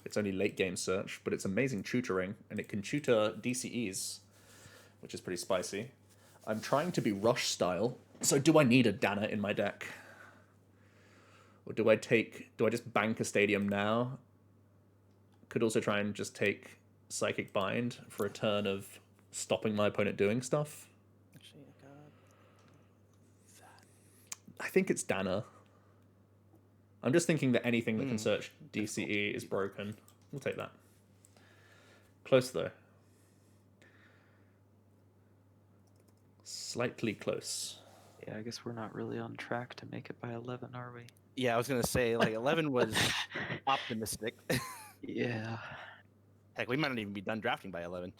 It's only late game search, but it's amazing tutoring, and it can tutor DCEs, which is pretty spicy. I'm trying to be Rush style, so do I need a Dana in my deck? Or do I just bank a stadium now? Could also try and just take Psychic Bind for a turn of stopping my opponent doing stuff. Actually, I got that. I think it's Dana. I'm just thinking that anything that can search DCE is broken. We'll take that. Close, though. Slightly close. Yeah, I guess we're not really on track to make it by 11, are we? Yeah, I was gonna say like 11 was optimistic. Yeah. Heck, we might not even be done drafting by 11.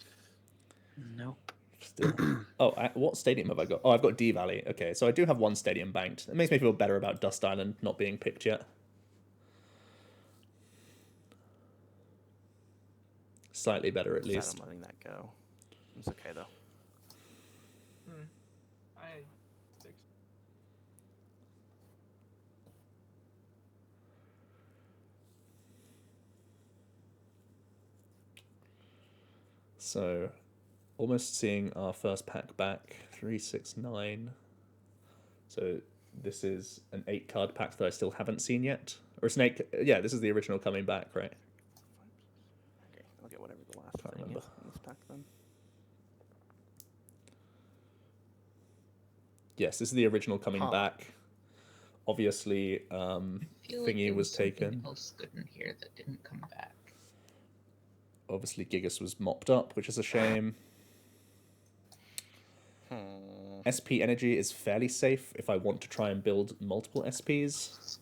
Nope. Still. Oh, what stadium have I got? Oh, I've got D-Valley. Okay, so I do have one stadium banked. It makes me feel better about Dust Island not being picked yet. Slightly better, at Sad least. I'm letting that go. It's okay though. I 6. So, almost seeing our first pack back. 3, 6, 9. So, this is an 8-card pack that I still haven't seen yet. Or it's an 8... Yeah, this is the original coming back, right? Okay, I'll get whatever the last Can't thing remember. is in this pack then. Yes, this is the original coming Huh. back. Obviously, I feel like Thingy there was something taken. else good in here that didn't come back. Obviously, Gigas was mopped up, which is a shame. SP Energy is fairly safe if I want to try and build multiple SPs.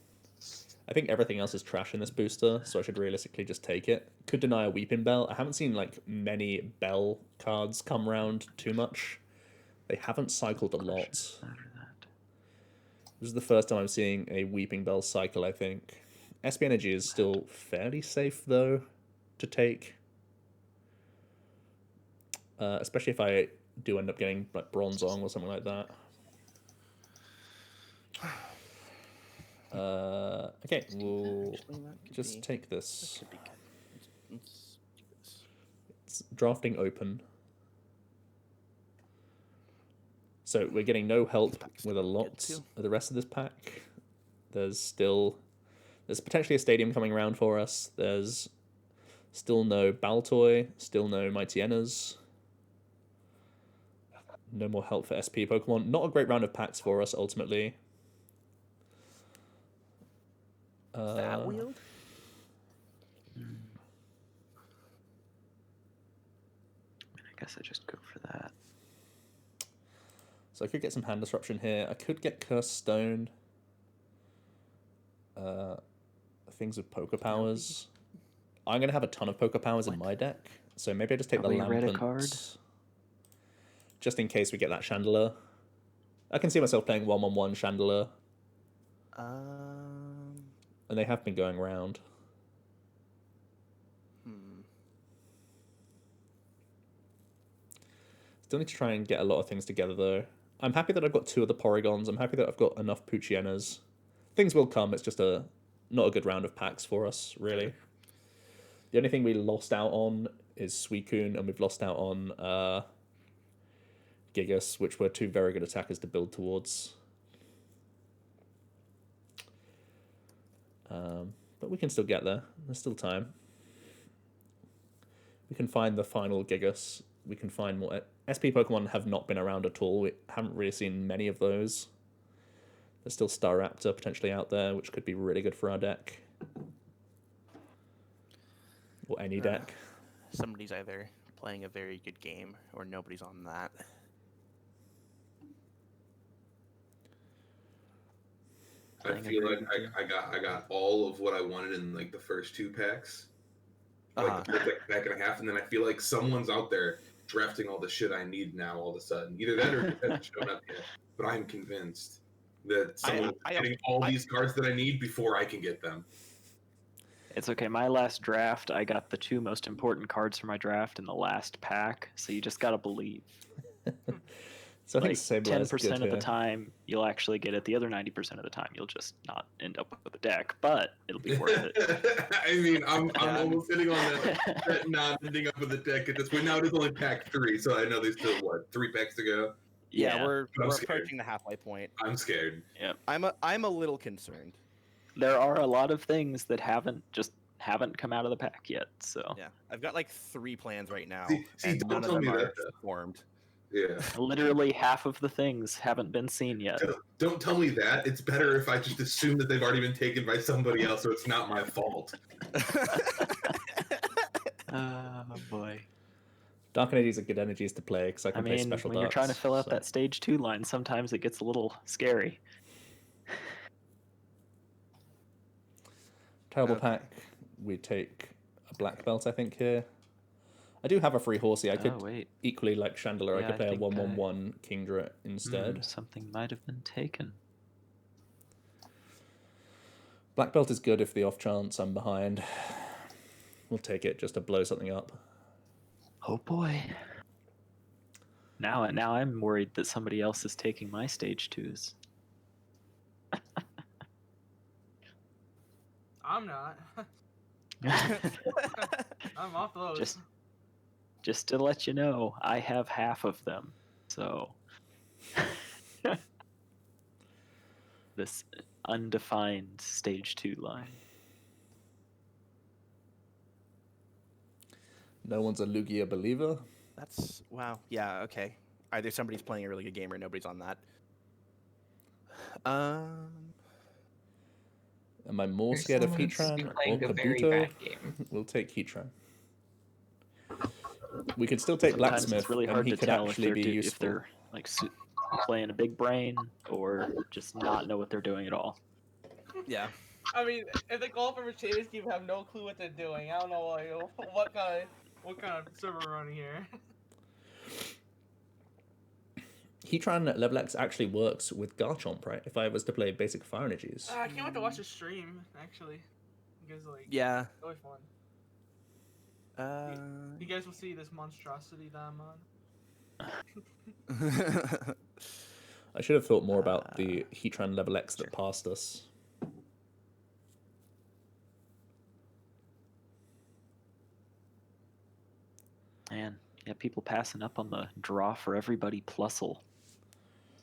I think everything else is trash in this booster, so I should realistically just take it. Could deny a Weeping Bell. I haven't seen like many Bell cards come around too much. They haven't cycled a lot. After that. This is the first time I'm seeing a Weeping Bell cycle, I think. SP Energy is still fairly safe, though, to take. Especially if I do end up getting like Bronzong or something like that. Okay, we'll Actually, that could just be- take that this. could be good. Let's do this. It's drafting open. So we're getting no help pack's with a good lot too. of the rest of this pack. There's potentially a stadium coming around for us. There's Still no Baltoy. Still no Mighty Enas. No more help for SP Pokemon. Not a great round of packs for us, ultimately. Fat Wheeled? I guess I just go for that. So I could get some hand disruption here. I could get Cursed Stone. Things with Poker Powers. I'm going to have a ton of Poker Powers in my deck. So maybe I just take Have the we read a Lampent. card? Just in case we get that Chandelier. I can see myself playing 1/1 Chandelier. And they have been going round. Still need to try and get a lot of things together, though. I'm happy that I've got 2 of the Porygons. I'm happy that I've got enough Poochienas. Things will come. It's just not a good round of packs for us, really. The only thing we lost out on is Suicune, and we've lost out on Gigas, which were 2 very good attackers to build towards. But we can still get there. There's still time. We can find the final Gigas. We can find more. SP Pokemon have not been around at all. We haven't really seen many of those. There's still Staraptor potentially out there, which could be really good for our deck. Or any deck. Somebody's either playing a very good game or nobody's on that. I feel like I got all of what I wanted in like the first 2 packs. Like the first pack and a half, and then I feel like someone's out there drafting all the shit I need now all of a sudden. Either that or it hasn't shown up yet. But I'm convinced that someone's getting all these cards that I need before I can get them. It's okay. My last draft, I got the 2 most important cards for my draft in the last pack, so you just gotta believe. So I like think 10% of the time you'll actually get it. The other 90% of the time you'll just not end up with a deck, but it'll be worth it. I mean, I'm almost sitting on that not ending up with a deck at this point. Now it is only pack 3, so I know there's still 3 packs to go. Yeah, we're scared. approaching the halfway point. I'm scared. Yeah. I'm a little concerned. There are a lot of things that haven't come out of the pack yet. So yeah, I've got like 3 plans right now, See, and none of them are formed. Yeah. Literally half of the things haven't been seen yet. Don't tell me that. It's better if I just assume that they've already been taken by somebody else, so it's not my fault. Oh boy. Dark Energies are good energies to play because I can play special when you're trying to darts, fill out that stage 2 line, sometimes it gets a little scary. Terrible pack. We take a black belt, I think, here. I do have a free horsey. I could equally like Chandelier. I could play a 1/1 Kingdra instead. Something might have been taken. Black belt is good if the off chance I'm behind. We'll take it just to blow something up. Oh boy. Now I'm worried that somebody else is taking my stage 2s. I'm not. I'm off those. Just to let you know, I have half of them. So this undefined stage 2 line. No one's a Lugia believer. That's wow. Yeah. Okay. Either somebody's playing a really good game or nobody's on that. Am I more scared of Heatran or Kabuto? We'll take Heatran. We could still take Sometimes Blacksmith, it's really hard and he to could tell actually be useful. if they're like playing a big brain or just not know what they're doing at all. Yeah. I mean, if the call from Mercedes team have no clue what they're doing, I don't know what kind of server we're running here. Heatran level X actually works with Garchomp, right? If I was to play basic fire energies. I can't wait to watch the stream, actually. Because, like, yeah. it's always fun. You guys will see this monstrosity that I'm on. I should have thought more about the Heatran level X that passed us. Man, yeah, people passing up on the draw for everybody plusle.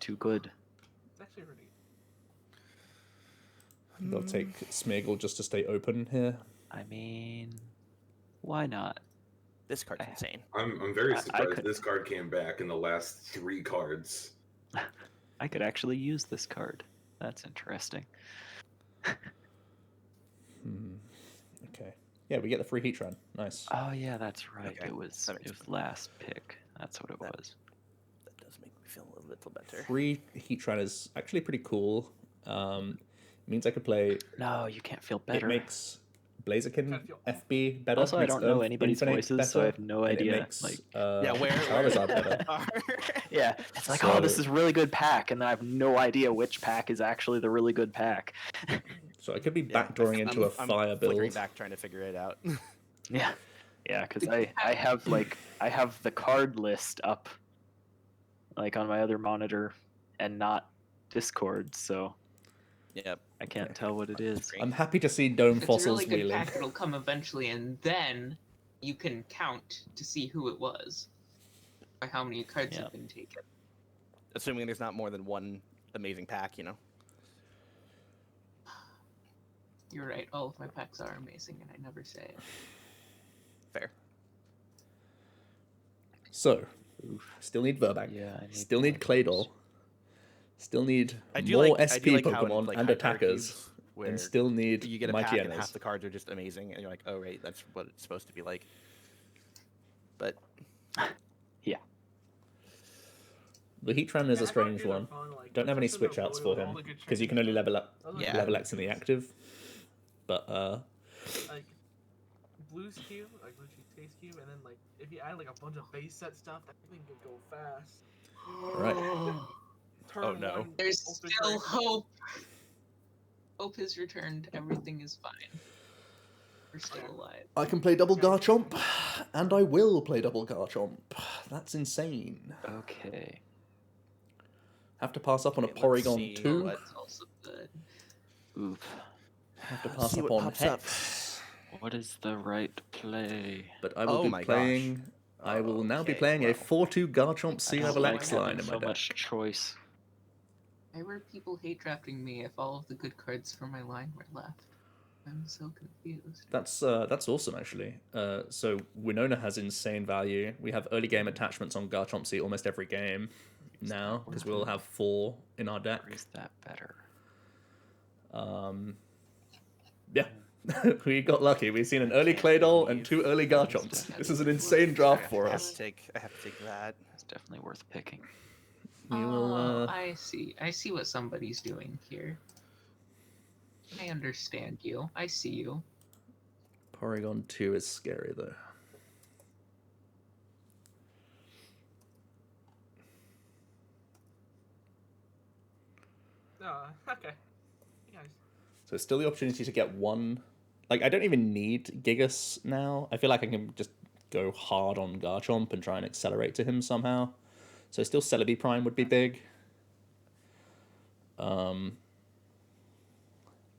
Too good. It's actually pretty. They'll take Smeagol just to stay open here. I mean, Why not? This card's insane. I'm very I surprised could- this card came back in the last 3 cards. I could actually use this card. That's interesting. Okay. Yeah, we get the free Heatran. Nice. Oh yeah, that's right. Okay, It was that makes last pick. That's what it That- was. That does make me feel a little better. Free Heatran is actually pretty cool. Means I could play. No, you can't feel It better. makes Blaziken I feel- FB better. Also, I makes don't know Earth anybody's Infinite voices, so I better, have no and it idea, makes, like- Yeah, where Charizard better. Yeah, it's like, oh, this So- is a really good pack, and I have no idea which pack is actually the really good pack. So I could be Yeah, backdooring into a I'm fire flickering build. back trying to figure it out. Yeah, yeah, because I have I have the card list up, like on my other monitor, and not Discord, so Yep. I can't tell what it is. I'm happy to see Dome If it's a Fossils really good wheeling. pack, it'll come eventually, and then you can count to see who it was by how many cards Yeah. have been taken. Assuming there's not more than one amazing pack, you know. You're right. All of my packs are amazing, and I never say it. Fair. So, Oof. still need Verbank. Yeah, I need Still need more Claydol. Still need I do more like SP I do like how in, Pokemon like, and high attackers. cubes where And still need you get a Mighty pack and half Enos. the cards are just amazing, and you're like, oh right, that's what it's supposed to be like. But The Heatran is Yeah, a strange I one. fun, like, Don't have any especially switch outs with for all him the good because you can training only level Those are Yeah. good level X in the training. active. But Like Blue's cube, like Blue Taste cube, and then like if you add like a bunch of base set stuff, that thing could go fast. right. Turn no. one, There's ultra still great. hope. Hope has returned. Everything is fine. We're still alive. I can play double Garchomp, and I will play double Garchomp. That's insane. Okay. Have to pass up on a Okay, let's Porygon see 2. what- That's also good. Oof. Have to Let's pass see up what on pops up. Hex. What is the right play? But I will Oh be my playing. I will now be Okay, playing a well. 4-2 Garchomp C I don't level like X having line in my so deck. much choice. Why were people hate drafting me if all of the good cards from my line were left? I'm so confused. That's awesome actually. So Winona has insane value. We have early game attachments on Garchomp C almost every game now because we'll have 4 in our deck. Or is that better? Yeah, we got lucky. We've seen an early Claydol and 2 early Garchomps. This is an insane draft for I have us. to take that. It's definitely worth picking. We will. Oh, I see. I see what somebody's doing here. I understand you. I see you. Porygon 2 is scary though. Okay. Yeah, So it's still the opportunity to get one. Like, I don't even need Gigas now. I feel like I can just go hard on Garchomp and try and accelerate to him somehow. So still Celebi Prime would be big. The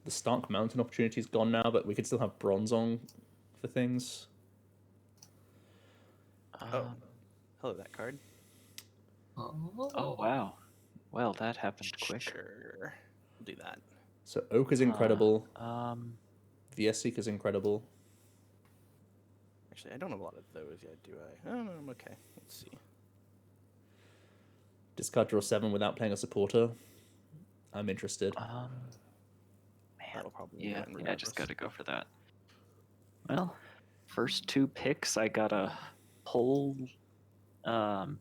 Stark Mountain opportunity is gone now, but we could still have Bronzong for things. Hello, that card. Oh wow. Well, that happened quick. Sure. Do that. So Oak is incredible. Um, is incredible. Actually, I don't have a lot of those yet, do I? Oh, no, I'm okay. Let's see. Discard draw 7 without playing a supporter. I'm interested. man, That'll probably yeah, win I just regardless. got to go for that. Well, first 2 picks, I got a whole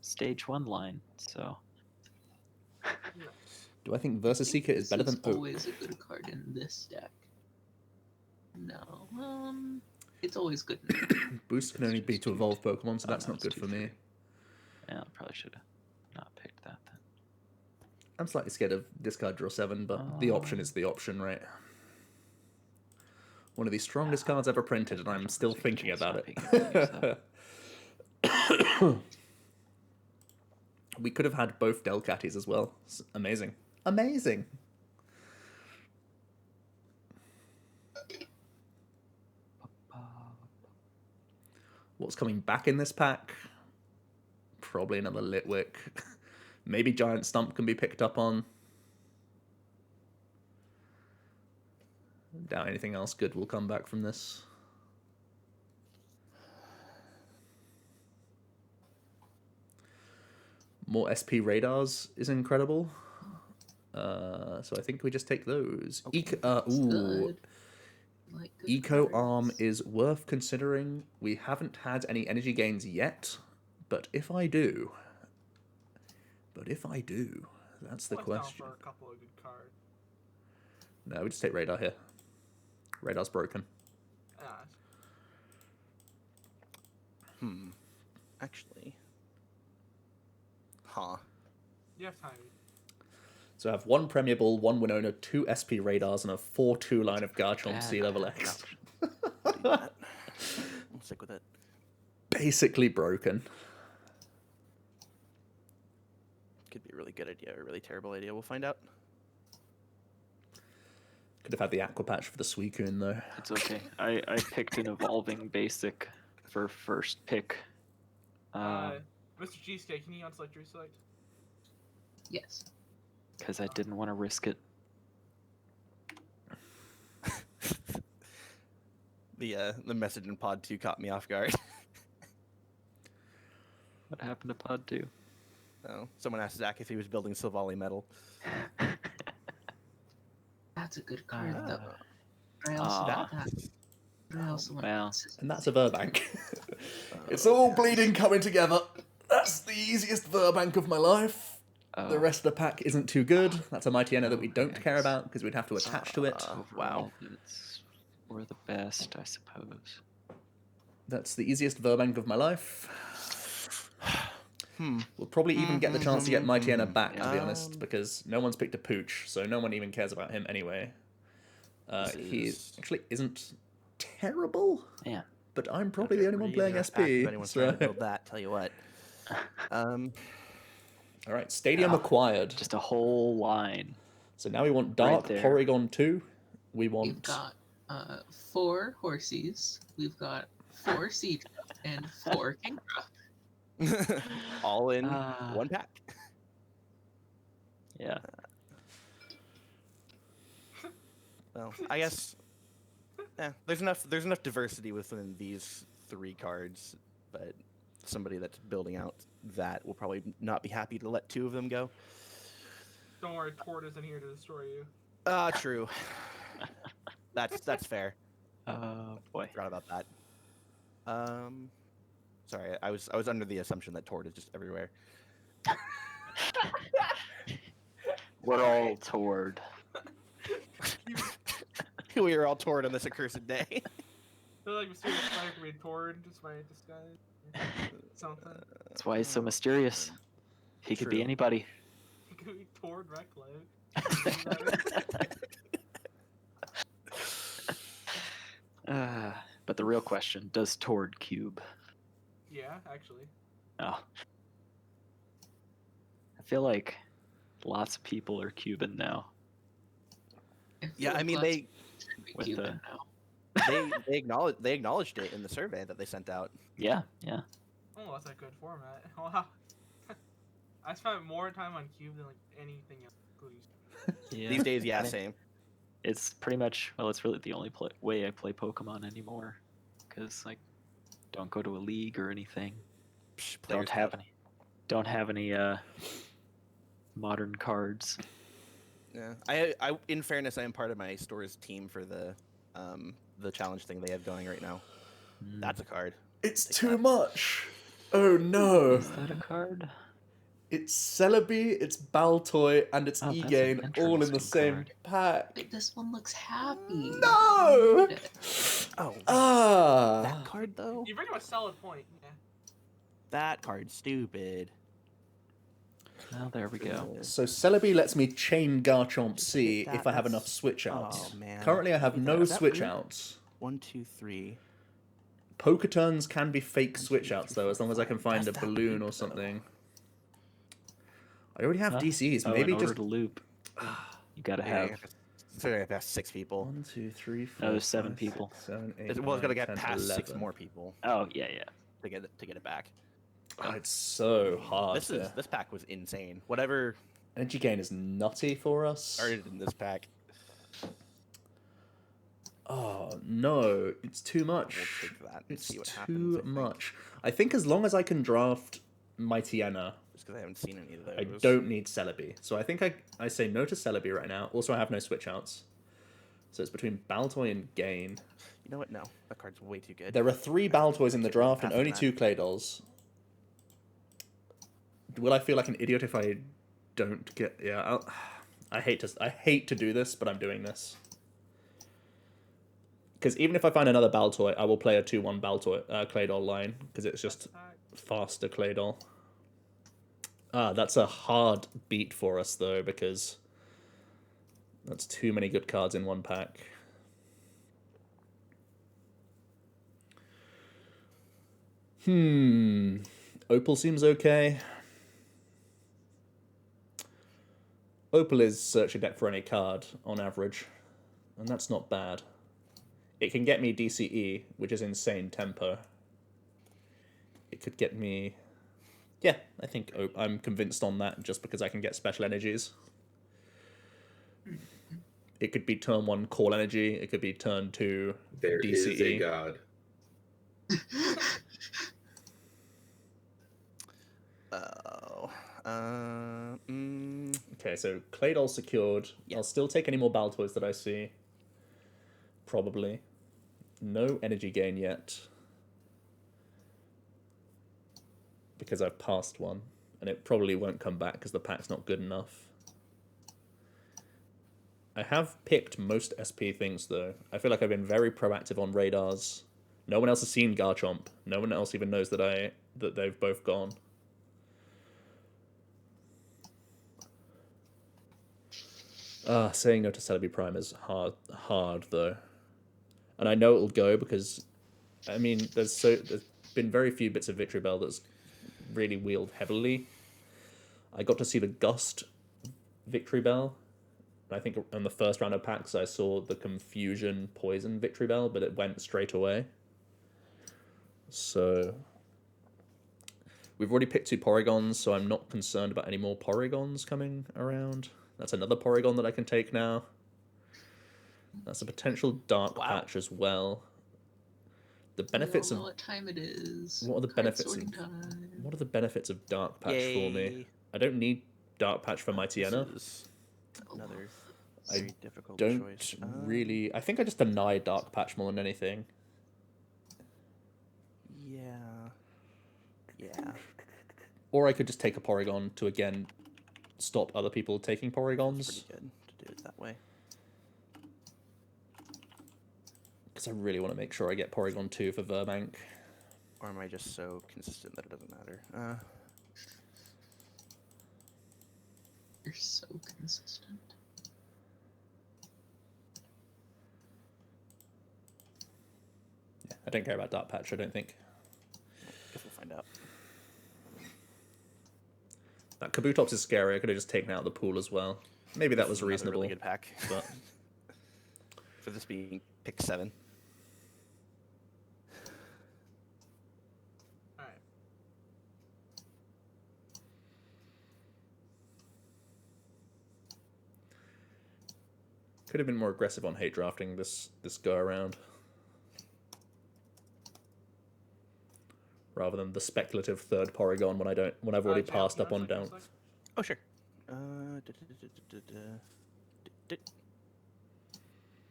stage 1 line. So Do I think Versus Seeker is better than This Oak? always a good card in this deck. No, it's always good. Boost can only be to evolve Pokemon, so Oh, that's no, not it's good for me. 2-3. Yeah, I probably should have not picked that then. I'm slightly scared of discard draw 7, but the option is the option, right? One of the strongest cards ever printed, and I'm still thinking about it. We could have had both Delcatis as well. Amazing. Amazing! What's coming back in this pack? Probably another Litwick. Maybe Giant Stump can be picked up on. Doubt anything else good will come back from this. More SP radars is incredible. So I think we just take those. Okay. Good. Like good Eco Arm cards. is worth considering. We haven't had any energy gains yet, but if I do, that's the What's down question. for a couple of good cards. No, we just take radar here. Radar's broken. Yeah. Actually. Huh. You have time. So I have 1 Premier Ball, 1 Winona, 2 SP radars, and a 4/2 line of Garchomp bad Sea Level X. I'll do that. I'll stick with it. Basically broken. Could be a really good idea or a really terrible idea. We'll find out. Could have had the Aqua Patch for the Suicune, though. It's okay. I picked an evolving basic for first pick. Mr. Cheesecake, can you unselect your select? Yes. Because I didn't want to risk it. The message in Pod 2 caught me off guard. What happened to Pod 2? Oh, someone asked Zach if he was building Silvally Metal. That's a good card, Ah. though. I also Ah. want that. But I also want Well. Scissors. And that's a Verbank. It's all bleeding coming together. That's the easiest Verbank of my life. Oh, The rest of the pack isn't too good. That's a Mightyena that we don't Okay. care about because we'd have to attach to it. overall, we're the best, I suppose. That's the easiest Verbank of my life. We'll probably even get the chance to get Mightyena back, to be honest, because no one's picked a Pooch, so no one even cares about him anyway. He actually isn't terrible, Yeah. but I'm probably the only one playing SP. If anyone's So. trying to build that, tell you what. All right, Stadium acquired. Just a whole line. So now we want Dark there. Porygon 2. We We've want got 4 Horsies. We've got 4 Seed and 4 Kingdra. All in Ah. one pack. Yeah. Well, I guess there's enough diversity within these 3 cards, but somebody that's building out that will probably not be happy to let 2 of them go. Don't worry, Tord isn't here to destroy you. True. That's fair. Oh boy. Forgot about that. Sorry, I was under the assumption that Tord is just everywhere. We're all Tord. We are all Tord on this accursed day. I feel like Mysterious Spider could be Tord just by disguise. Something. That's why he's so mysterious. He could be True. anybody. He could be Tord Reckless. But the real question, does Tord cube? Yeah, actually. Oh. I feel like lots of people are cubing now. Yeah, I mean lots they should be with Cuban the- now. they acknowledged it in the survey that they sent out. Yeah, yeah. Oh, that's a good format. Wow. I spent more time on Cube than like anything else. Please. Yeah. These days, yeah, I mean, same. It's pretty much, well, it's really the only way I play Pokemon anymore. Because, like, don't go to a league or anything. Don't have any modern cards. Yeah, I in fairness, I am part of my store's team for the challenge thing they have going right now. That's a card. It's Take too that. much. Oh no. Is that a card? It's Celebi, it's Baltoy, and it's Oh, that's an E-Gain all in the interesting same card. pack. Wait, this one looks happy. No! Oh, Ah. that card though. You bring him a solid point. Yeah. That card's stupid. Oh, there we go. So Celebi lets me chain Garchomp C That- if I have that's- enough switch outs. Oh man. Currently I have Is no that switch really? outs. 1, 2, 3. Poker turns can be fake switch outs though, as long as I can find a That's that balloon loop, or though. something. I already have Huh? DCs. Oh, Maybe in order just to loop, you gotta have. So I have 6 people. 1, 2, 3, 4. No, there's 7 5, people. 6, 7, 8, Well, it's got to 9, get 10, past 6 11. more people Oh, yeah, yeah. to get it back. Oh, it's so hard. This pack was insane. Whatever Energy gain is nutty for us. started in this pack, Oh no, it's too we'll much. take that and It's see what too happens. I think. much. I think as long as I can draft Mightyena, just because I haven't seen any of those. I don't need Celebi. So I think I say no to Celebi right now. Also, I have no switch outs. So it's between Baltoy and Gain. You know what? No, that card's way too good. There are 3 Baltoys in the Take draft half and of only that. 2 Clay Dolls. Will I feel like an idiot if I don't get... Yeah, I hate to do this, but I'm doing this. Because even if I find another Baltoy, I will play a 2-1 Baltoy Clay Doll line, because it's just faster Clay Doll. That's a hard beat for us, though, because that's too many good cards in one pack. Opal seems okay. Opal is search your deck for any card, on average, and that's not bad. It can get me DCE, which is insane tempo. It could get me... Yeah, I think I'm convinced on that just because I can get special energies. It could be turn 1 call energy. It could be turn 2 There DCE. is a god. Okay, so Claydol secured. Yeah. I'll still take any more Baltoys that I see. Probably. No energy gain yet. Because I've passed one. And it probably won't come back because the pack's not good enough. I have picked most SP things, though. I feel like I've been very proactive on radars. No one else has seen Garchomp. No one else even knows that they've both gone. Saying no to Celebi Prime is hard though. And I know it'll go because, I mean, there's been very few bits of Victory Bell that's really wheeled heavily. I got to see the Gust Victory Bell. I think on the first round of packs I saw the Confusion Poison Victory Bell, but it went straight away. So we've already picked 2 Porygons, so I'm not concerned about any more Porygons coming around. That's another Porygon that I can take now. That's a potential Dark Patch as well. The benefits we all of know what time it is. what are the Card benefits sorting of time. what are the benefits of Dark Patch for me? Yay. I don't need Dark Patch for Mightyena. This is another I very difficult Don't choice. really. I think I just deny Dark Patch more than anything. Yeah. Or I could just take a Porygon to again stop other people taking Porygons. Pretty good to do it that way. Because I really want to make sure I get Porygon 2 for Verbank. Or am I just so consistent that it doesn't matter? You're so consistent. Yeah, I don't care about Dark Patch, I don't think. Guess we'll find out. That Kabutops is scary. I could have just taken out the pool as well. Maybe that This was is another reasonable. Really good pack. But For this being pick 7. Alright. could have been more aggressive on hate drafting this go around. Rather than the speculative third Porygon when I've already Jay, passed you up wanna on click down. this way? Oh, sure.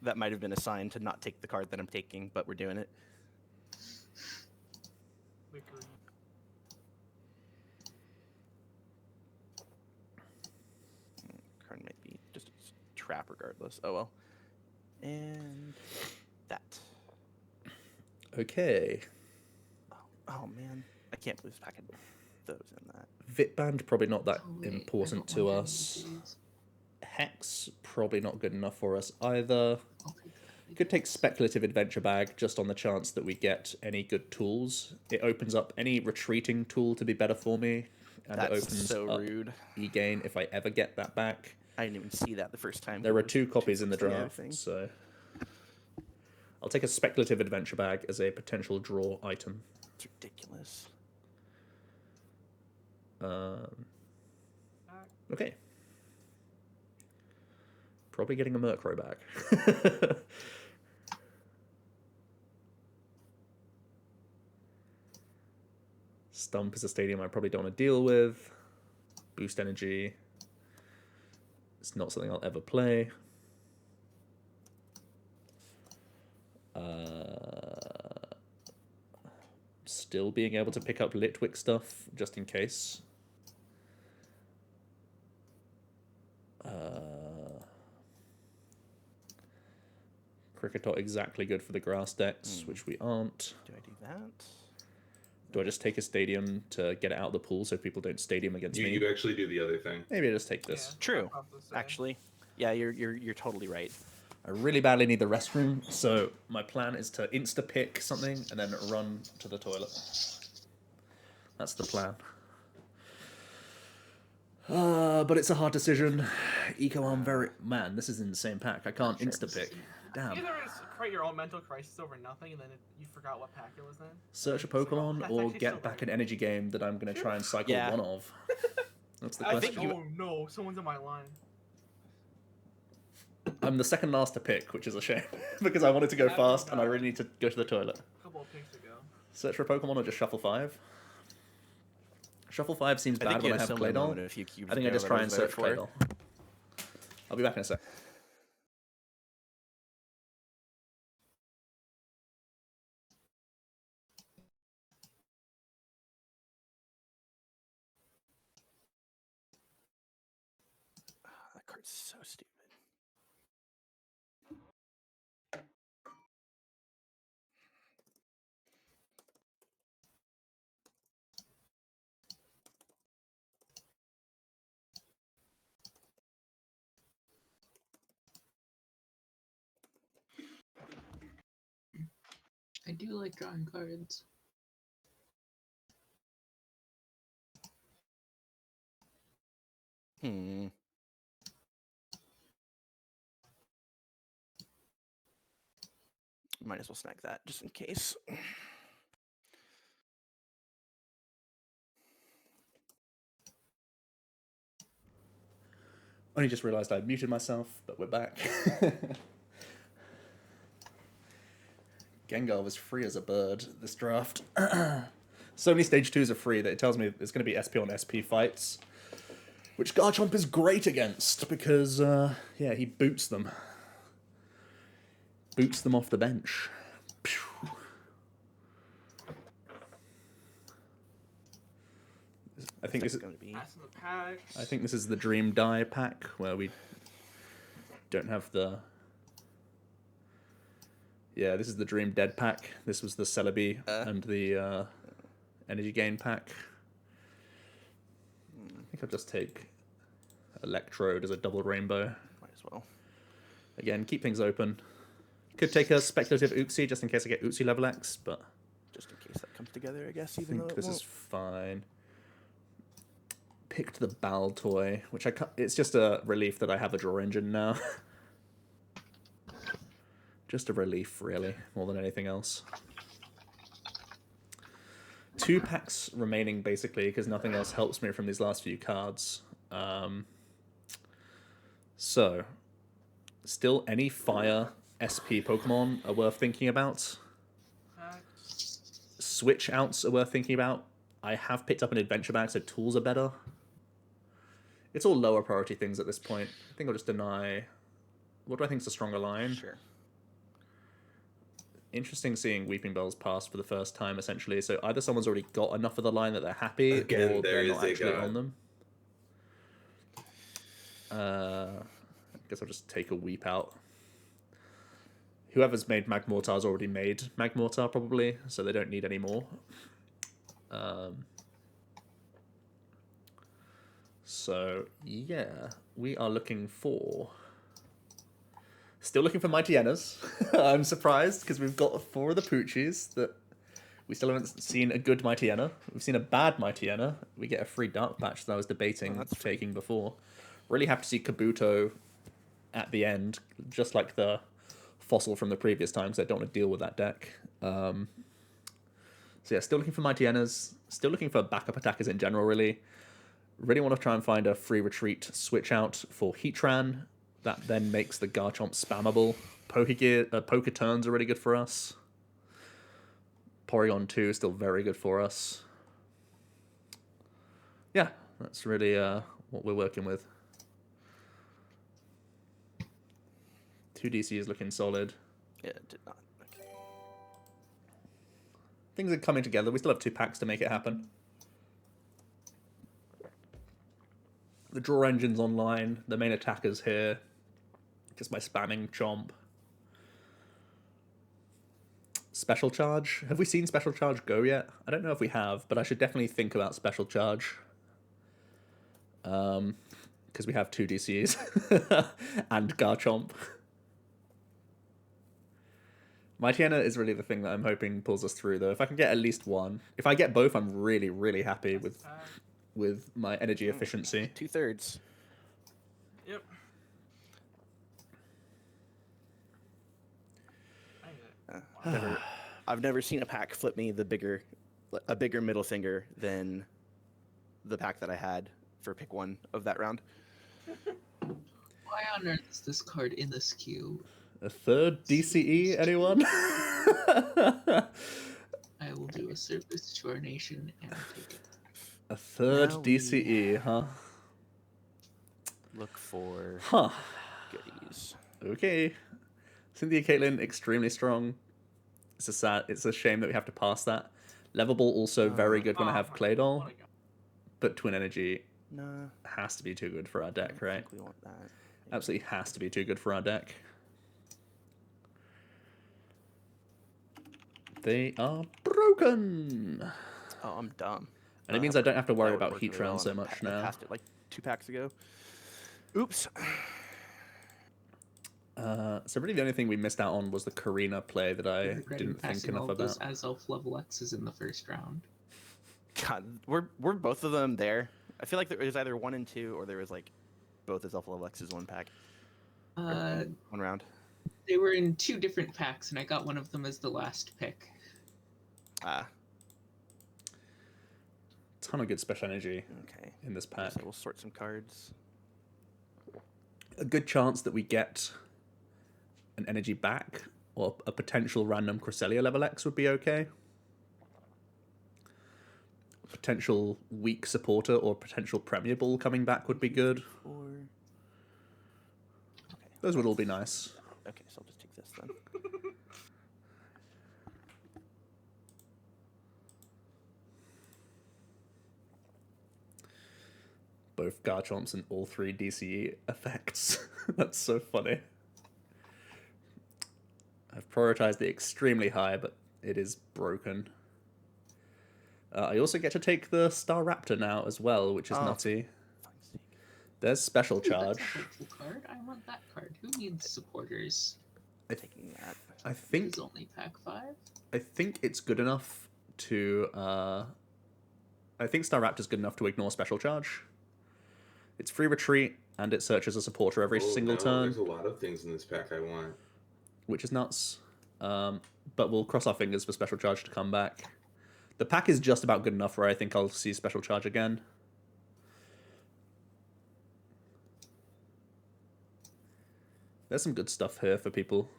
That might have been a sign to not take the card that I'm taking, but we're doing it. Victory. Card might be just a trap regardless. Oh well. And that. Okay. Oh man, I can't believe this pack had those in that. Vitband probably not that Oh, wait, I important don't to want any us. of these. Hex probably not good enough for us either. I'll take that. Could take Speculative Adventure Bag just on the chance that we get any good tools. It opens up any retreating tool to be better for me, and it That's opens so up rude. E-Gain if I ever get that back. I didn't even see that the first time. There It are was 2 copies in the 260 draft, everything. so I'll take a Speculative Adventure Bag as a potential draw item. It's ridiculous. Okay. Probably getting a Murkrow back. Stump is a stadium I probably don't want to deal with. Boost energy. It's not something I'll ever play. Still being able to pick up Litwick stuff, just in case. Cricketot exactly good for the grass decks, which we aren't. Do I do that? Do I just take a stadium to get it out of the pool so people don't stadium against me? You actually do the other thing. Maybe I just take this. Yeah, True. I was about to say. Actually, yeah, you're totally right. I really badly need the restroom, so my plan is to insta-pick something and then run to the toilet. That's the plan. But it's a hard decision. Eco Arm very... Man, this is in the same pack. I can't insta-pick. Damn. Either it's create your own mental crisis over nothing, and then you forgot what pack it was then. Search a So, Pokemon that's or actually get still back very an energy game that I'm going to try and cycle Yeah. one of. That's the I question. think, oh no, someone's in my line. I'm the second last to pick, which is a shame, because I wanted to go I fast and I forgot. really need to go to the toilet. A couple of picks ago. Search for a Pokemon or just Shuffle 5? Shuffle 5 seems I bad think you when I had have a similar Claydol. moment a few cubes I think I ago just that try I and was voted search for. Claydol. I'll be back in a sec. That card's so stupid. I do like drawing cards. Hmm. Might as well snag that just in case. Only just realised I muted myself, but we're back. Gengar was free as a bird this draft. So many stage 2s are free that it tells me it's going to be SP on SP fights, which Garchomp is great against because, yeah, he boots them. Boots them off the bench. Pew. I think this is going to be. Pass in the packs. I think this is the Dream Die pack where we don't have the... Yeah, this is the Dream Dead pack. This was the Celebi and the Energy Gain pack. I think I'll just take Electrode as a double rainbow. Might as well. Again, keep things open. Could take a speculative Uxie just in case I get Uxie level X, but Just in case that comes together, I guess. I Even though think it this won't. is fine. Picked the Baltoy, which it's just a relief that I have a draw engine now. Just a relief, really, more than anything else. 2 packs remaining, basically, because nothing else helps me from these last few cards. So, still any Fire SP Pokemon are worth thinking about. Packs. Switch outs are worth thinking about. I have picked up an Adventure Bag, so tools are better. It's all lower priority things at this point. I think I'll just deny... What do I think is a stronger line? Sure. Interesting seeing Weeping Bells pass for the first time, essentially. So either someone's already got enough of the line that they're happy, Again, or there they're is not a actually god. on them. I guess I'll just take a Weep out. Whoever's made Magmortar's already made Magmortar, probably, so they don't need any more. So, yeah, we are looking for... Still looking for Mighty Enas. I'm surprised, because we've got 4 of the Poochies that we still haven't seen a good Mighty Ena. We've seen a bad Mighty Ena. We get a free Dark Patch that I was debating that's free. taking before. Really happy to see Kabuto at the end, just like the Fossil from the previous times. I don't want to deal with that deck. So yeah, still looking for Mighty Enas. Still looking for backup attackers in general, really. Really want to try and find a free retreat switch out for Heatran. That then makes the Garchomp spammable. Poké Turns are really good for us. Porygon 2 is still very good for us. Yeah, That's really what we're working with. 2 DC is looking solid. Yeah, it did not. Okay. Things are coming together. We still have 2 packs to make it happen. The draw engine's online. The main attacker's here. Just by spamming Chomp. Special Charge. Have we seen Special Charge go yet? I don't know if we have, but I should definitely think about Special Charge. Because we have 2 DCs. And Garchomp. Mightyena is really the thing that I'm hoping pulls us through, though. If I can get at least one. If I get both, I'm really, really happy with my energy efficiency. 2/3. Yep. I've never seen a pack flip me a bigger middle finger than the pack that I had for pick 1 of that round. Why on earth is this card in this queue? A 3rd DCE, anyone? I will do a service to our nation and take it. A 3rd Now DCE, huh? Look for Huh. goodies. Okay. Cynthia Caitlin, extremely strong. It's a shame that we have to pass that. Levelball also very good when I have Claydol, but Twin Energy Nah, has to be too good for our I deck, don't right? think we want that. Absolutely has to be too good for our deck. They are broken! Oh, I'm dumb. And it means I don't have to worry That about worked Heat really well, Round so and much I now. passed it like 2 packs ago. Oops. So really the only thing we missed out on was the Karina play that I didn't think enough about. Those As-Elf level X's in the first round. God, were both of them there? I feel like there was either 1 and 2, or there was like both as Alpha Level X's 1 pack. Or one round. They were in 2 different packs, and I got one of them as the last pick. Ah, Ton of good special energy okay. in this pack. So we'll sort some cards. A good chance that we get an energy back, or a potential random Cresselia level X would be okay. A potential weak supporter or potential Premier Ball coming back would be good. Okay. Those would all be nice. Okay, so I'll just take this then. Both Garchomps and all 3 DCE effects. That's so funny. I've prioritized it extremely high, but it is broken. I also get to take the Star Raptor now as well, which is nutty. Fuck's sake. There's Special Ooh, that's a Charge. helpful card. I want that card. Who needs supporters? Taking that. I think It's only pack 5. I think it's good enough to. I think Star Raptor's good enough to ignore Special Charge. It's free retreat and it searches a supporter every single turn, There's a lot of things in this pack I want. which is nuts. But we'll cross our fingers for Special Charge to come back. The pack is just about good enough where I think I'll see Special Charge again. There's some good stuff here for people.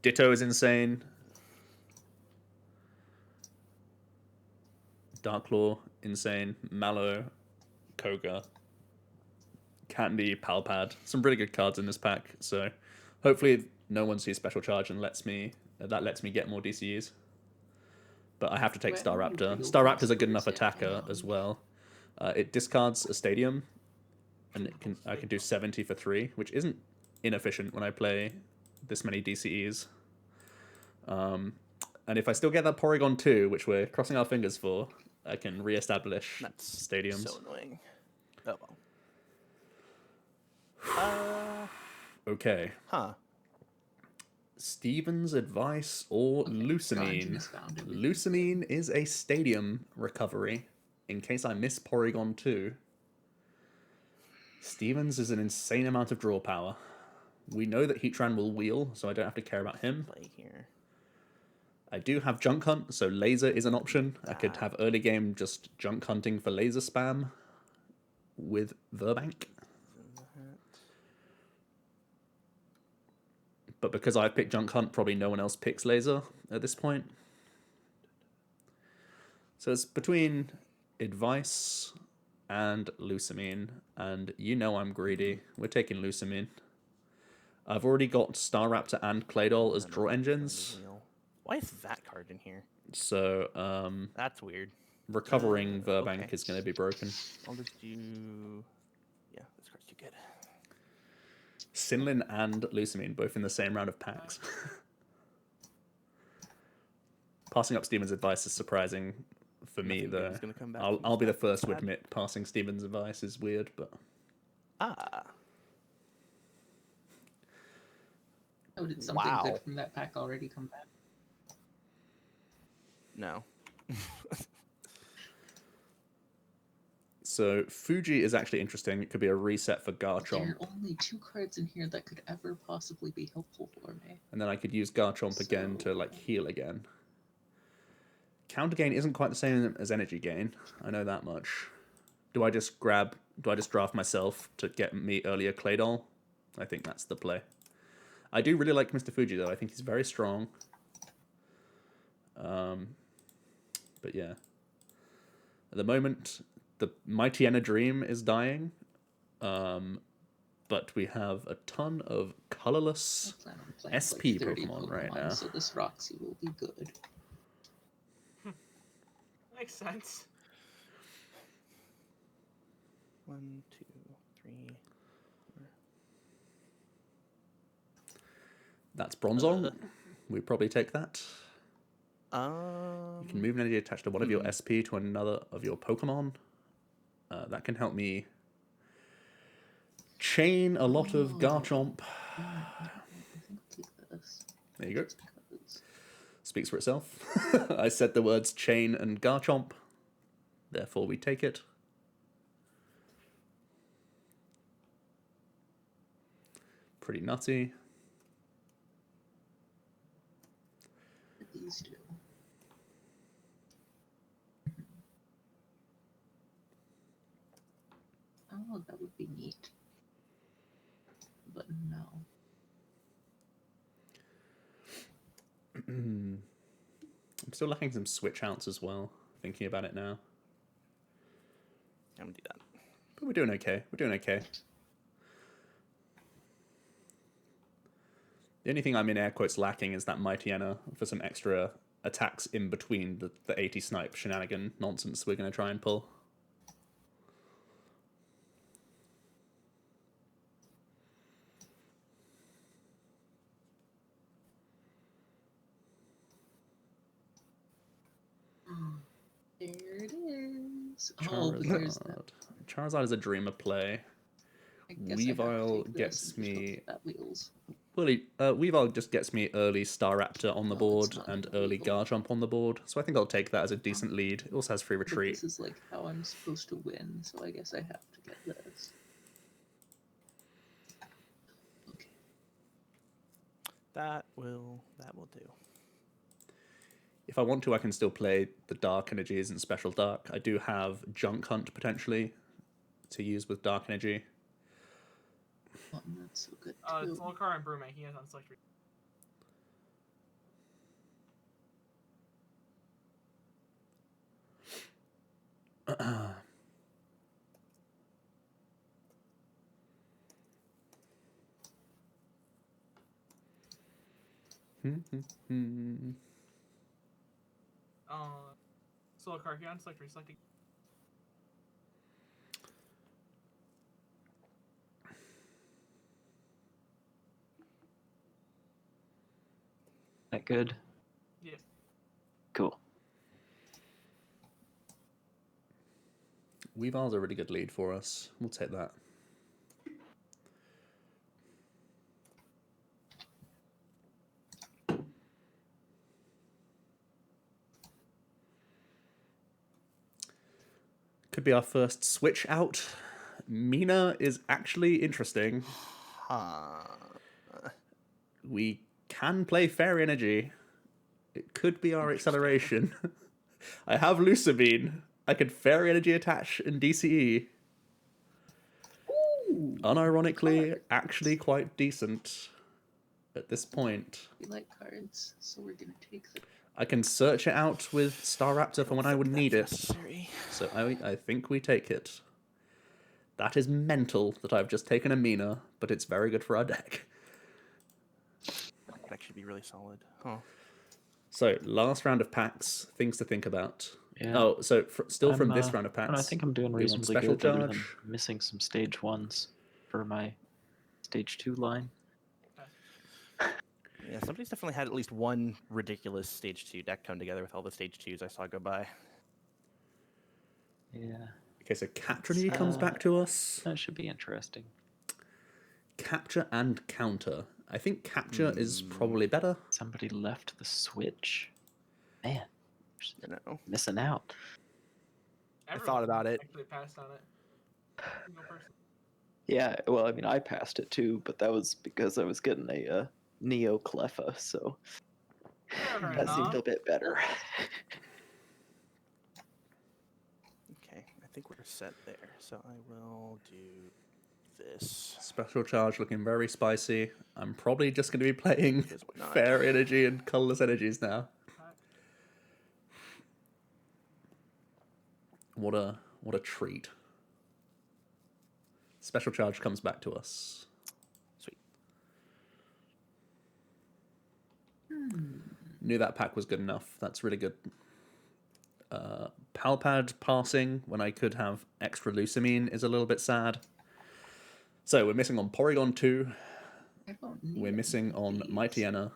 Ditto is insane. Darklaw, insane. Mallow, Koga, Candy, Palpad. Some really good cards in this pack. So hopefully no one sees Special Charge and lets me get more DCEs. But I have to take Well, Star Raptor. you'll Star Raptor's a good enough lose it, attacker yeah. as well. It discards a stadium, and I can do 70 for 3, which isn't inefficient when I play this many DCEs. And if I still get that Porygon 2, which we're crossing our fingers for, I can re-establish That's stadiums. so annoying. Oh well. Okay. Huh. Steven's Advice or Okay, Lucamine. Garden has found everything. Lucamine is a stadium recovery, in case I miss Porygon 2. Stevens is an insane amount of draw power. We know that Heatran will wheel, so I don't have to care about him. Play here. I do have Junk Hunt, so Laser is an option. I could have early game just Junk Hunting for Laser spam with Verbank. But because I picked Junk Hunt, probably no one else picks Laser at this point. So it's between Advice and Lusamine. And you know I'm greedy. We're taking Lusamine. I've already got Staraptor and Claydol as draw engines. Why is that card in here? So, That's weird. recovering Verbank okay. is going to be broken. I'll just do... Yeah, this card's too good. Sinlin and Lusamine, both in the same round of packs. Passing up Steven's advice is surprising for me, Nothing though. good is gonna come back I'll, from I'll be the that first to bad. admit passing Steven's advice is weird, but... Ah. Oh, did something Wow. good from that pack already come back? No. So, Fuji is actually interesting. It could be a reset for There Garchomp. are only 2 cards in here that could ever possibly be helpful for me. And then I could use Garchomp again to, like, heal again. Counter gain isn't quite the same as energy gain. I know that much. Do I just draft myself to get me earlier Claydol? I think that's the play. I do really like Mr. Fuji, though. I think he's very strong. But yeah. At the moment, the Mightyena Dream is dying. But we have a ton of colorless I plan on playing SP 30 Pokemon right now. so this Roxy will be good. Makes sense. 1, 2, 3. That's Bronzong. We probably take that. You Um. can move an energy attached to one of your SP to another of your Pokemon. That can help me chain a lot of Garchomp. I think I'll take this. There you go. Just because. Speaks for itself. I said the words chain and Garchomp. Therefore, we take it. Pretty nutty. These two. Oh, that would be neat. But no. I'm still lacking some switch outs as well. Thinking about it now. I'm gonna do that. But we're doing okay. We're doing okay. The only thing I'm in air quotes lacking is that Mightyena for some extra attacks in between the 80 snipe shenanigan nonsense we're going to try and pull. There it is. Oh, but there's that. Charizard is a dreamer play. I guess I have to Weavile take this gets and just hope me... that wheels. Well, Weavile just gets me early Staraptor on the No, board it's not and a early Weavile. Garchomp on the board, so I think I'll take that as a decent lead. It also has free But retreat. this is like how I'm supposed to win, so I guess I have to get this. Okay. That will do. If I want to, I can still play the Dark Energies and Special Dark. I do have Junk Hunt potentially to use with Dark Energy. Oh, that's so good It's too. Volcar and Brumate. He has unselected. Volcar, he unselected, selecting. That good? Yeah. Cool. Weavile's a really good lead for us. We'll take that. Could be our first switch out. Mina is actually interesting. We can play Fairy Energy. It could be our acceleration. I have Lusamine. I could Fairy Energy attach and DCE. Ooh, Unironically, cards. actually quite decent at this point. We like cards, so we're gonna take them. I can search it out with Staraptor for when I would need it. Necessary. So I think we take it. That is mental that I've just taken a Mina, but it's very good for our deck. Could actually be really solid. Huh. So, last round of packs, things to think about. Yeah. Oh, so still from I'm, this round of I don't packs. know, I think I'm doing we want reasonably special good, other than charge. missing some stage 1s for my stage 2 line. Yeah, somebody's definitely had at least one ridiculous stage 2 deck come together with all the stage 2s I saw go by. Yeah, Okay, so Capture comes back to us. that should be interesting. Capture and counter. I think capture is probably better. Somebody left the Switch. Man, You know, missing out. I thought about it. Actually passed on it. Single person. Yeah, well, I mean, I passed it too, but that was because I was getting a Neo Cleffa, so Fair that seemed enough. a bit better. Okay, I think we're set there. So I will do this. Special charge looking very spicy. I'm probably just going to be playing Because why not? fair energy and colorless energies now. What a treat. Special charge comes back to us. Sweet. Knew that pack was good enough. That's really good. Palpad passing when I could have extra Lucamine is a little bit sad. So we're missing on Porygon 2. We're missing on Mightyena.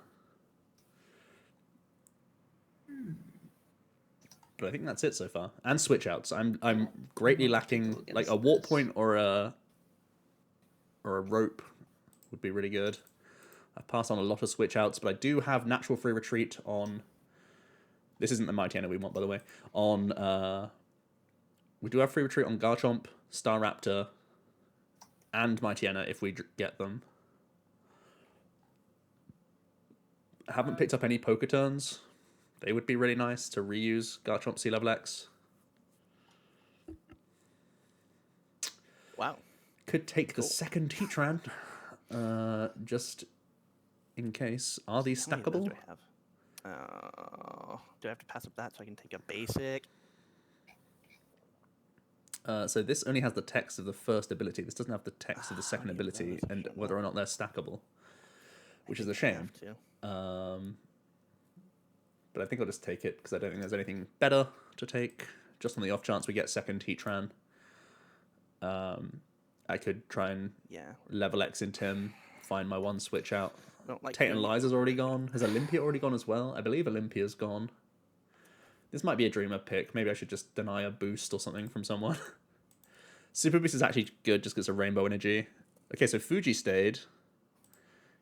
But I think that's it so far. And switch outs. I'm greatly lacking like a warp point or a rope would be really good. I've passed on a lot of switch outs, but I do have natural free retreat on. This isn't the Mightyena we want, by the way. On we do have free retreat on Garchomp, Staraptor, and Mightyena if we get them. I haven't picked up any Poker Turns. They would be really nice to reuse Garchomp Sea Level X. Wow. Could take the second Heatran, just in case. Are these How many of those stackable? do I have? Do I have to pass up that so I can take a basic? So this only has the text of the first ability. This doesn't have the text of the How second many of ability those and actually whether or not? not they're stackable, which is a I shame. have to. But I think I'll just take it because I don't think there's anything better to take. Just on the off chance we get second Heatran. I could try and level X into him, find my one switch out. I don't like Tate and doing it. Liza's already gone. Has Olympia already gone as well? I believe Olympia's gone. This might be a Dreamer pick. Maybe I should just deny a boost or something from someone. Super Boost is actually good just because of Rainbow Energy. Okay, so Fuji stayed,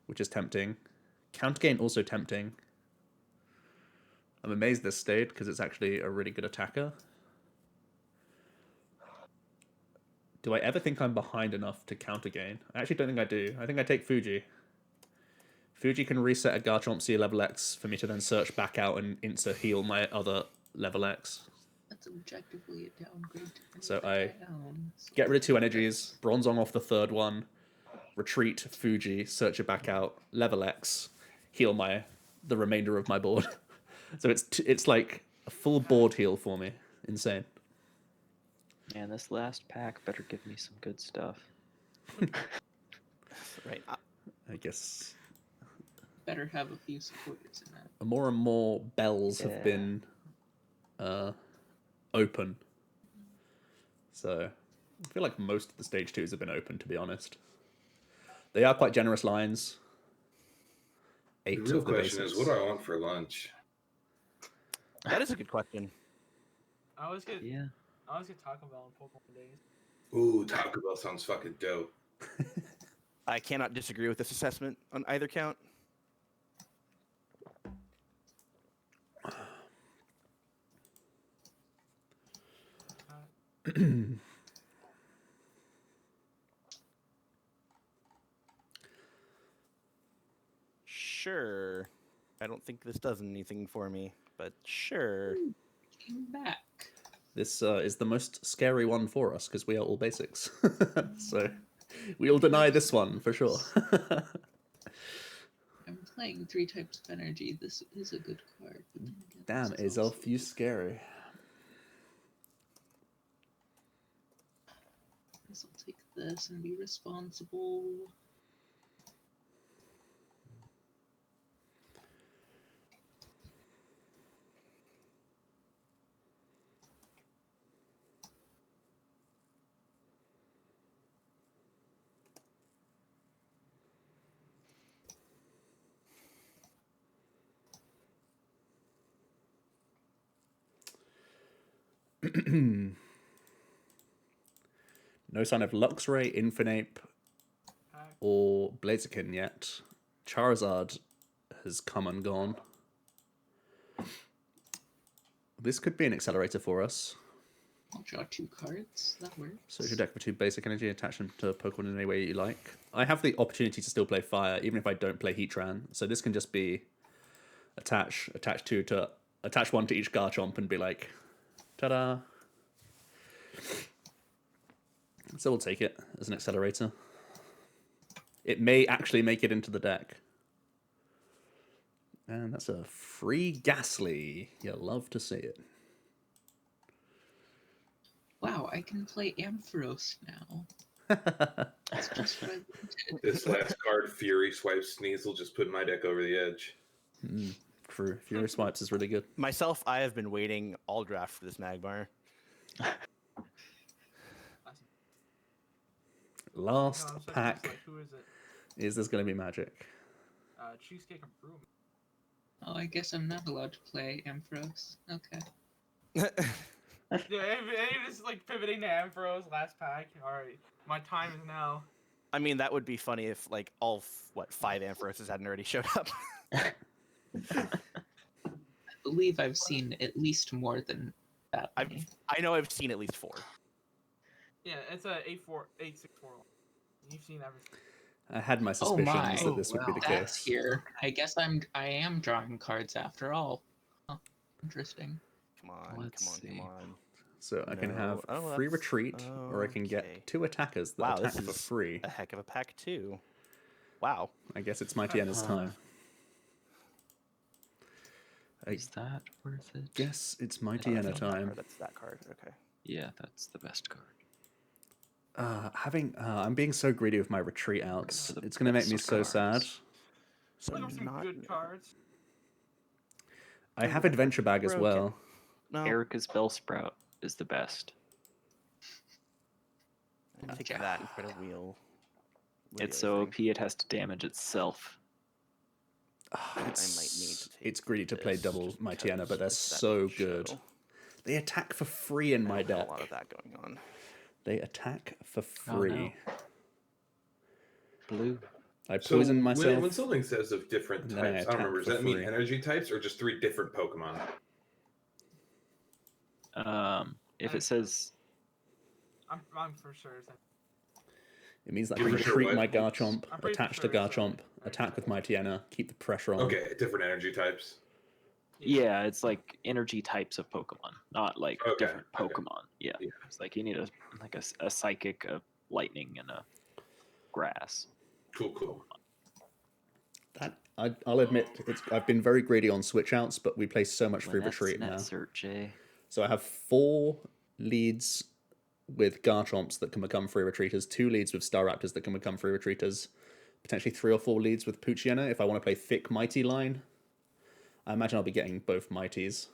which is tempting. Counter Gain also tempting. I'm amazed this stayed because it's actually a really good attacker. Do I ever think I'm behind enough to counter gain? I actually don't think I do. I think I take Fuji. Fuji can reset a Garchomp C level X for me to then search back out and insta heal my other level X. That's objectively a downgrade. So I get rid of 2 energies, Bronzong off the third one, retreat Fuji, search it back out, level X, heal the remainder of my board. So it's like a full board heal for me. Insane. Man, this last pack better give me some good stuff. Right. I guess Better have a few supporters in that. more and more bells have been open. So I feel like most of the stage 2s have been open, to be honest. They are quite generous lines. 8 The real of the question basics. is, what do I want for lunch? That is a good question. I always get Yeah. Taco Bell on Pokemon days. Ooh, Taco Bell sounds fucking dope. I cannot disagree with this assessment on either count. Sure. I don't think this does anything for me, but sure. Came back. This is the most scary one for us because we are all basics. So we'll deny this one for sure. I'm playing 3 types of energy. This is a good card. But then again, Damn, this is also Elf you scary? This will take this and be responsible. No sign of Luxray, Infinite, or Blaziken yet. Charizard has come and gone. This could be an accelerator for us. I'll draw 2 cards. That works. Search your deck for 2 basic energy, attach them to Pokemon in any way you like. I have the opportunity to still play Fire, even if I don't play Heatran. So this can just be attach 2 to attach 1 to each Garchomp and be like, ta-da. So we'll take it as an accelerator. It may actually make it into the deck. And that's a free Ghastly. You'll love to see it. Wow, I can play Ampharos now. That's just what I wanted. This last card, Fury Swipes Sneasel, just put my deck over the edge. True. Fury Swipes is really good. Myself, I have been waiting all draft for this Magmar. Last No, I'm so pack curious, like, who is it? is there's going to be Magic. Cheesecake and Broom. Oh, I guess I'm not allowed to play Ampharos. Okay. Yeah, and just like pivoting to Ampharos last pack. All right, my time is now. I mean, that would be funny if like all 5 Amphiroses hadn't already showed up. I believe I've seen at least more than that many. I know I've seen at least 4. Yeah, it's a 864. You've seen everything. I had my Oh suspicions my! that this would be the That's case. here. I guess I am drawing cards after all. Huh. Interesting. Come on, Let's come on, see. come on. So I can No. have Oh, free that's- retreat, or I can okay. get 2 attackers that Wow, attack this for is free. a heck of a pack too. Wow. I guess it's Mighty Enna's time. I Is that worth it? guess it's Mighty Enna That's that time. card, That's that card. Okay. Yeah, that's the best card. I'm being so greedy with my retreat outs. For the It's going to make me best so sad. cards. So Look up some not good cards. I have Adventure Bag as broken. well. No. Erica's Bellsprout is the best. I'll take that instead of wheel. It's so OP it has to damage itself. I might need to take It's greedy to play this double just Mighty Enna, because but they're that so would good. show. They attack for free in my I don't have deck. a lot of that going on. They attack for Oh, no. free. Blue. I So poison myself. when something says of different and then I types, I attack don't remember. Does for that mean free. energy types or just 3 different Pokemon? If it says I'm for sure. It's like, It means that I You're can for sure retreat what? my Garchomp, I'm pretty attach sure to it's, Garchomp, attack with Mighty Enna, keep the pressure on. Okay, different energy types. yeah, it's like energy types of Pokemon, not like Okay, different okay. Pokemon. Yeah. Yeah. It's like you need a psychic, a lightning, and a grass. Cool. That I'll admit, I've been very greedy on switch outs, but we play so much free Linnet's retreat now. Net Search, eh? So I have 4 leads with Garchomps that can become free retreaters, 2 leads with Staraptors that can become free retreaters, potentially 3 or 4 leads with Poochyena if I want to play thick Mighty line. I imagine I'll be getting both Mighties.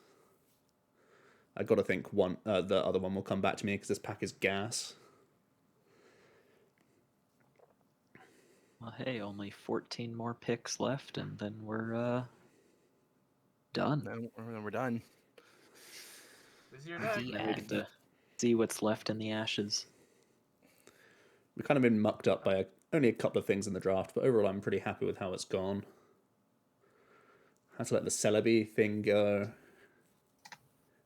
I got to think the other one will come back to me because this pack is gas. Well, hey, only 14 more picks left, and then we're done. Then we're done. this is your deck. The Then we get end. to see what's left in the ashes. We've kind of been mucked up by only a couple of things in the draft, but overall I'm pretty happy with how it's gone. Had to let the Celebi thing go.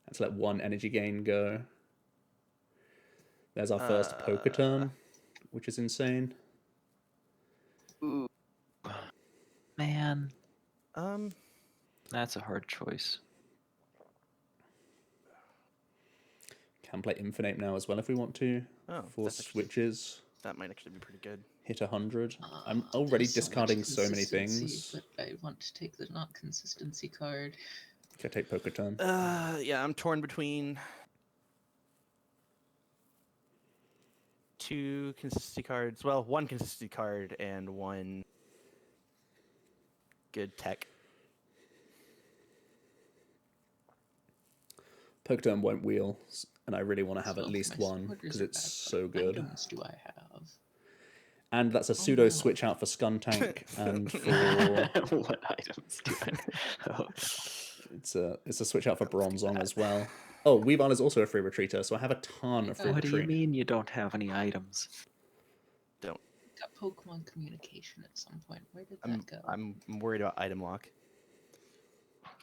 Had to let 1 energy gain go. There's our first poker turn, which is insane. Ooh. Man, Um, that's a hard choice. Can play Infinite now as well if we want to. Oh, for that's actually- switches. that might actually be pretty good. Hit 100. I'm already There's so much discarding so many consistency, things. But I want to take the not consistency card. Can I take poker turn? Yeah, I'm torn between. 2 consistency cards. Well, 1 consistency card and 1 good tech. Poketurn won't wheel, and I really want to have So at least my one supporters because are it's back. so What good. items do I have? And that's a Oh, pseudo no. switch out for Skuntank, and for What items do I? Oh, it's a switch out for Bronzong as well. Oh, Weavile is also a free retreater, so I have a ton of free what do you retreat. mean you don't have any items? Don't. Got Pokemon communication at some point. Where did that go? I'm worried about item lock.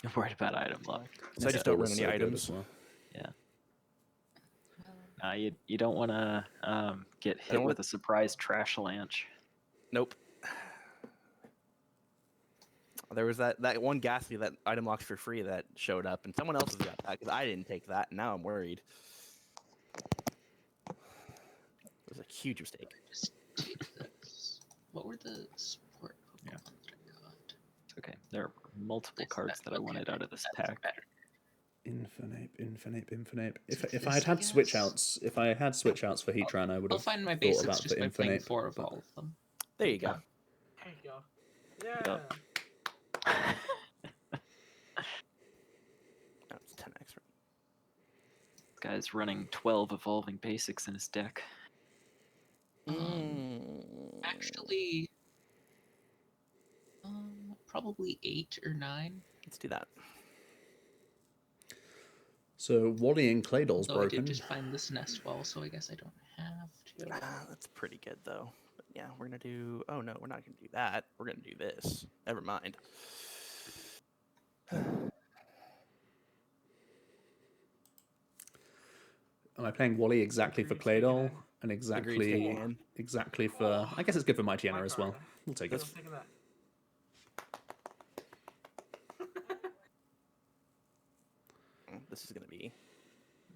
I'm worried about item luck. So I just don't run any items. Well. Yeah. You don't want to get hit don't with wanna- a surprise trash lanch. Nope. There was that one Ghastly that item locks for free that showed up, and someone else has got that because I didn't take that, and now I'm worried. It was a huge mistake. Just take this. What were the support Pokemon Yeah. that I got? Okay, there are multiple That's cards that I okay, wanted out of this that's pack. better. Infinite. If This, I had had I switch guess. outs, if I had switch outs for Heatran, I would I'll have find my thought basics about just the by playing Infinite. 4 of but- all of them. There you go. There you go. Yeah. No, it's 10x. Right? This guy's running 12 evolving basics in his deck. Actually, probably 8 or 9. Let's do that. So Wally and Claydol's Though I broken. did just find this nest well, so I guess I don't have to. That's pretty good though. But yeah, we're gonna do. Oh no, we're not gonna do that. We're gonna do this. Never mind. Am I playing Wally exactly for Agreed, taking Claydol it. and Agreed, taking it exactly for? I guess it's good for Mighty My Enna as well. card. We'll take Yes, it. I'm taking that. This is gonna be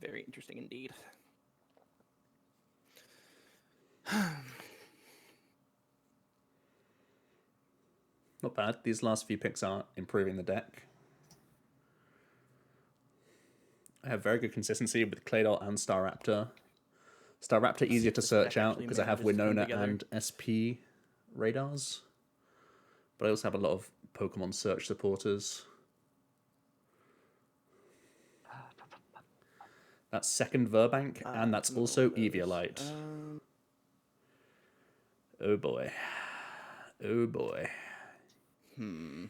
very interesting indeed. Not bad. These last few picks are improving the deck. I have very good consistency with Claydol and Staraptor. Staraptor easier to This search deck out actually because I have manages to come Winona together. and SP radars. But I also have a lot of Pokemon search supporters. That's second Verbank, and that's also Eviolite. Oh boy. Oh boy. Oh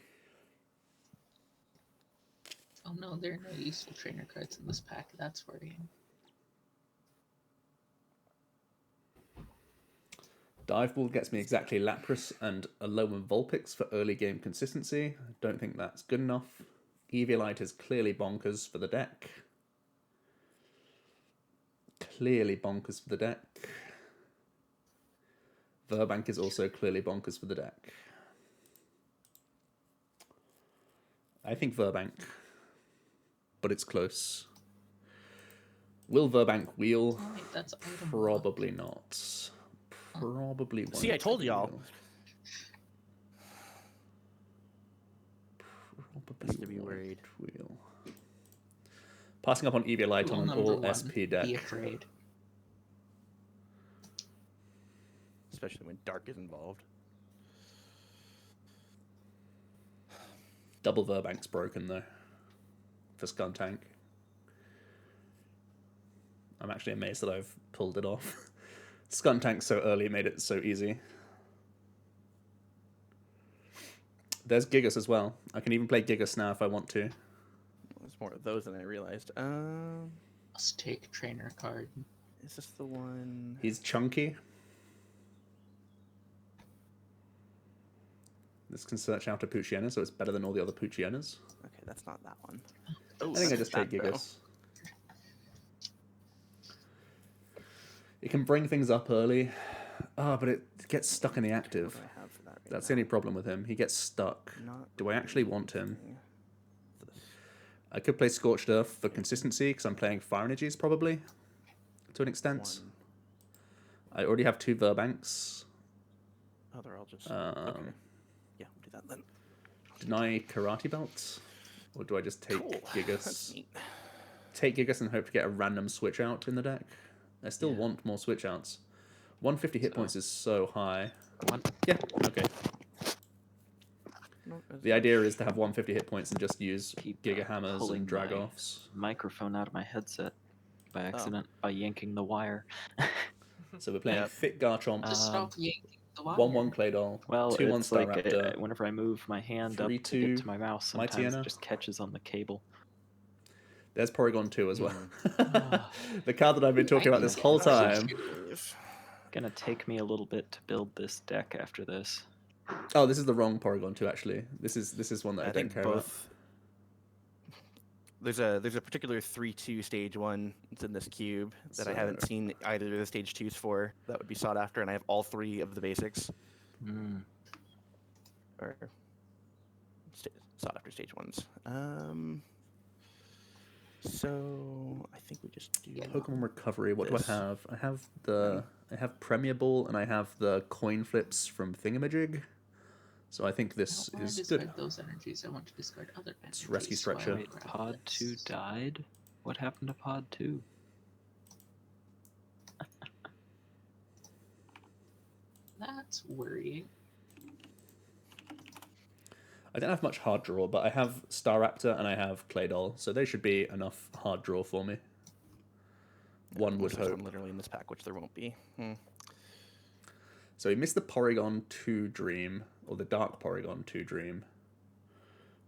no, there are no useful trainer cards in this pack. That's worrying. Dive Ball gets me exactly Lapras and a Alolan Vulpix for early game consistency. I don't think that's good enough. Eviolite is clearly bonkers for the deck. Clearly bonkers for the deck. Verbank is also clearly bonkers for the deck. I think Verbank, but it's close. Will Verbank wheel? Oh wait, that's item Probably not. Probably won't. See, I told y'all. wheel. Best to Probably be won't worried. wheel. Passing up on Eviolite Rule on an number all 1, SP deck. Be afraid. Especially when Dark is involved. Double Verbank's broken though. For Skuntank. I'm actually amazed that I've pulled it off. Skuntank so early made it so easy. There's Gigas as well. I can even play Gigas now if I want to. There's more of those than I realized. Let's take trainer card. Is this the one? He's chunky. This can search out a Poochyena, so it's better than all the other Poochyenas. Okay, that's not that one. I think I just take Gigas. It can bring things up early. But it gets stuck in the active. What do I have for that right That's the now? only problem with him. He gets stuck. Not Do I actually want him? this. I could play Scorched Earth for consistency because I'm playing Fire Energies probably, to an extent. One. I already have 2 Verbanks. Oh, they're all just. Okay. Yeah, we'll do that then. Deny Karate Belt? Or do I just take Cool. That's Gigas? neat. Take Gigas and hope to get a random switch out in the deck? I still want more switch outs. 150 hit So- points is so high. One, Yeah, okay. Not as The idea much. is to have 150 hit points and just use Keep Giga Hammers pulling and drag my offs. microphone out of my headset by accident by yanking the wire. So we're playing Yep. Fit Garchomp, Just Um, stop yanking the wire. 1/1 Claydol, Well, 2/1 it's Star like Raptor. whenever I move my hand up to 3/2 get to my mouse, sometimes Mighty it just catches on the cable. There's Porygon 2 as well. Ah. The card that I've been talking about this whole time. Gonna take me a little bit to build this deck after this. Oh, this is the wrong Porygon 2 actually. This is one that I, don't think care both. There's a particular 3-2 stage 1 that's in this cube that I haven't So- seen either of the stage 2s for. That would be sought after, and I have all 3 of the basics. Mm. Or sought after stage 1s. So I think we just do. about. Pokemon Recovery. What This. do I have? I have Premier Ball and I have the coin flips from Thingamajig. So I think I this don't want is to discard good. those energies. I want to discard other energies. Rescue so I Stretcher. will Wait, grab Pod 2 this. died? What happened to Pod 2? That's worrying. I don't have much hard draw, but I have Staraptor and I have Claydol, so they should be enough hard draw for me. One would There's hope. one literally in this pack, which there won't be. So we missed the Porygon 2 Dream, or the Dark Porygon 2 Dream.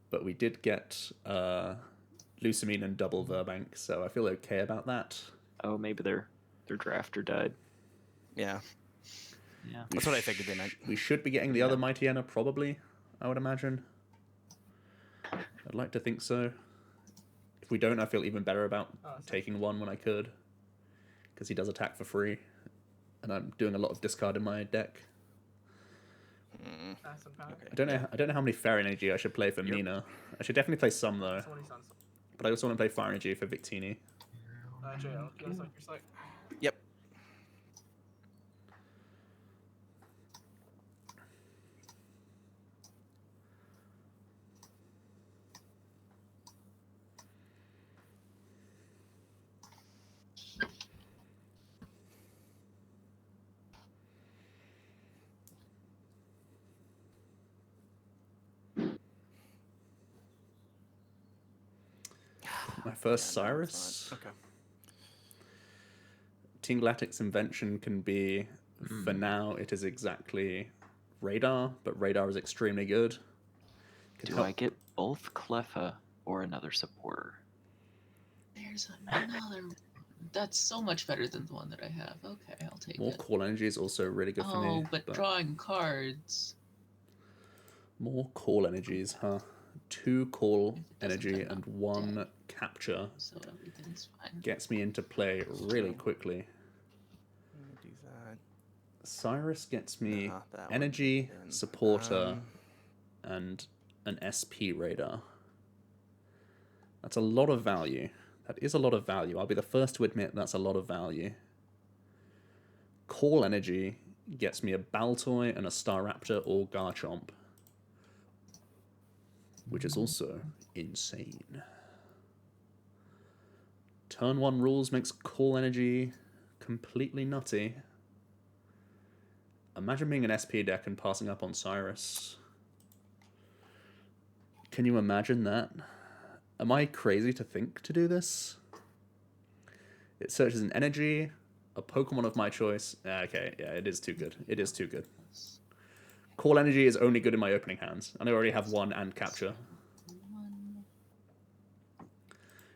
But we did get Lucamine and double Verbank, so I feel okay about that. Oh, maybe their drafter died. Yeah, Yeah. that's what I figured they meant. We should be getting the other Mightyena, probably, I would imagine. I'd like to think so. If we don't, I feel even better about taking one when I could. Because he does attack for free. And I'm doing a lot of discard in my deck. Pass and power. I don't know how many Fairy Energy I should play for Mina. I should definitely play some though. Somebody's on. But I also want to play Fire Energy for Victini. JL, give us like your site. Yep. My first Yeah, no, Cyrus. it's not. Okay. Team Galactic's invention can be, for now, it is exactly Radar, but Radar is extremely good. Can Do help- I get both Cleffa or another supporter? There's another. That's so much better than the one that I have. Okay, I'll take More it. Call Energy is also really good for Oh, me. but drawing cards. More Call Energies, huh? 2 Call If it doesn't Energy end and up 1 dead. Capture So everything's fine. gets me into play really quickly. Do that. Cyrus gets me Nah, that one Energy, didn't. Supporter, and an SP Radar. That's a lot of value. That is a lot of value. I'll be the first to admit that's a lot of value. Call Energy gets me a Baltoy and a Staraptor or Garchomp, which is also insane. Turn 1 rules makes Call Energy completely nutty. Imagine being an SP deck and passing up on Cyrus. Can you imagine that? Am I crazy to think to do this? It searches an energy, a Pokemon of my choice. Okay, yeah, it is too good. It is too good. Call Energy is only good in my opening hands, and I already have 1 and Capture. One.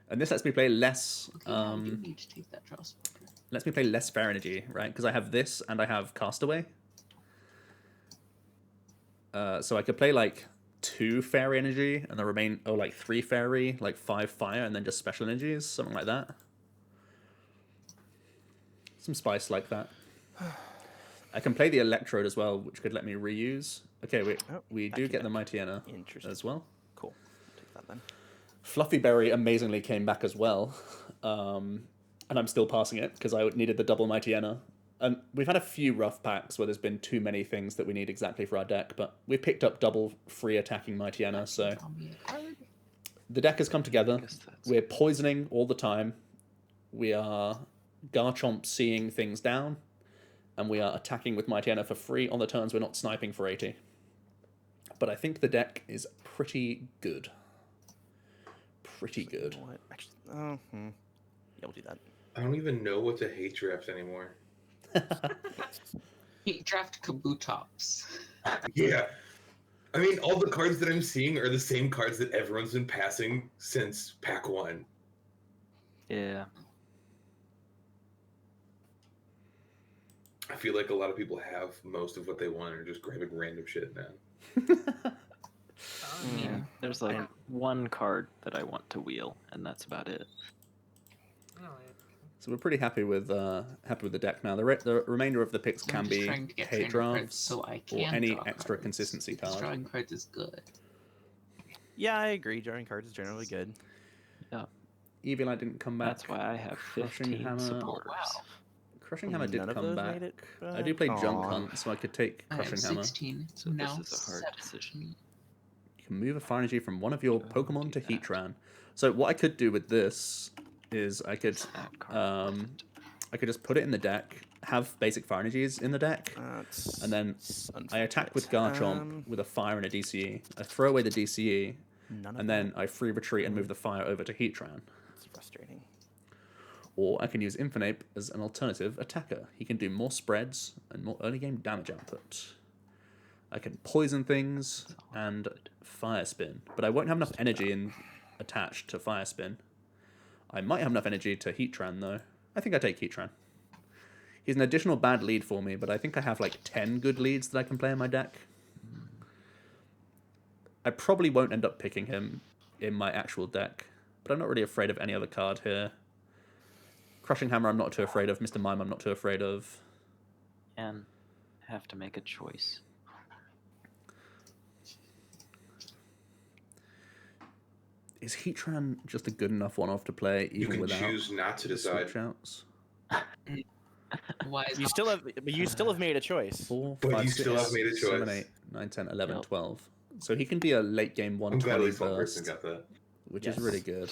And this lets me play less. Okay, now you need to take that draw spot. Lets me play less Fair Energy, right? Because I have this and I have Castaway. So I could play like 2 Fairy Energy and the remain, like 3 Fairy, like 5 Fire, and then just Special Energies, something like that. Some spice like that. I can play the Electrode as well, which could let me reuse. Okay, we do get the Mightyena Interesting. as well. Cool. Take that then. Fluffy Berry amazingly came back as well. And I'm still passing it because I needed the double Mightyena. And we've had a few rough packs where there's been too many things that we need exactly for our deck, but we've picked up double free attacking Mightyena, so Draw me a card. the deck has come together. Guess that's We're poisoning all the time. We are Garchomp seeing things down. and we are attacking with Mighty for free on the turns we're not sniping for 80. But I think the deck is pretty good. Pretty good. You know what? Actually, yeah, we'll do that. I don't even know what to hate draft anymore. Hate draft Kabutops. Yeah. I mean, all the cards that I'm seeing are the same cards that everyone's been passing since Pack 1. Yeah. I feel like a lot of people have most of what they want and are just grabbing random shit now. Yeah. There's like one card that I want to wheel, and that's about it. Oh, yeah. So we're pretty happy with the deck now. The remainder of the picks I'm can just be trying to get hate trainer cards drafts so I or can any draw extra cards. consistency Because card. drawing cards is good. Yeah, I agree. Drawing cards is generally good. Yeah. Eviolite didn't come back. That's why I have Crushing 15 Hammer. supporters. Wow. Crushing Hammer did None of come those back. made it I do play back? Junk Aw. Hunt, so I could take I have Crushing Hammer. 16. So now this is a hard 17. decision. You can move a fire energy from one of your Oh, Pokemon to do that. Heatran. So what I could do with this is I could That card worth it. I could just put it in the deck, have basic fire energies in the deck, That's and then I attack with unfortunate. Garchomp with a fire and a DCE. I throw away the DCE, None of and then I free retreat and move the fire over to Heatran. It's frustrating. Or I can use Infernape as an alternative attacker. He can do more spreads and more early game damage output. I can poison things and fire spin, but I won't have enough energy attached to fire spin. I might have enough energy to Heatran though. I think I take Heatran. He's an additional bad lead for me, but I think I have like 10 good leads that I can play in my deck. I probably won't end up picking him in my actual deck, but I'm not really afraid of any other card here. Crushing Hammer I'm not too afraid of. Mr. Mime I'm not too afraid of. And have to make a choice. Is Heatran just a good enough one-off to play You even can without choose not to the decide. switch outs? Why is You still have made a choice. 4, But 5, you 6, still have made a 7, choice. 8, 9, 10, 11, Yep. 12. So he can be a late game I'm glad at 120 least one person burst, got that. which Yes. is really good.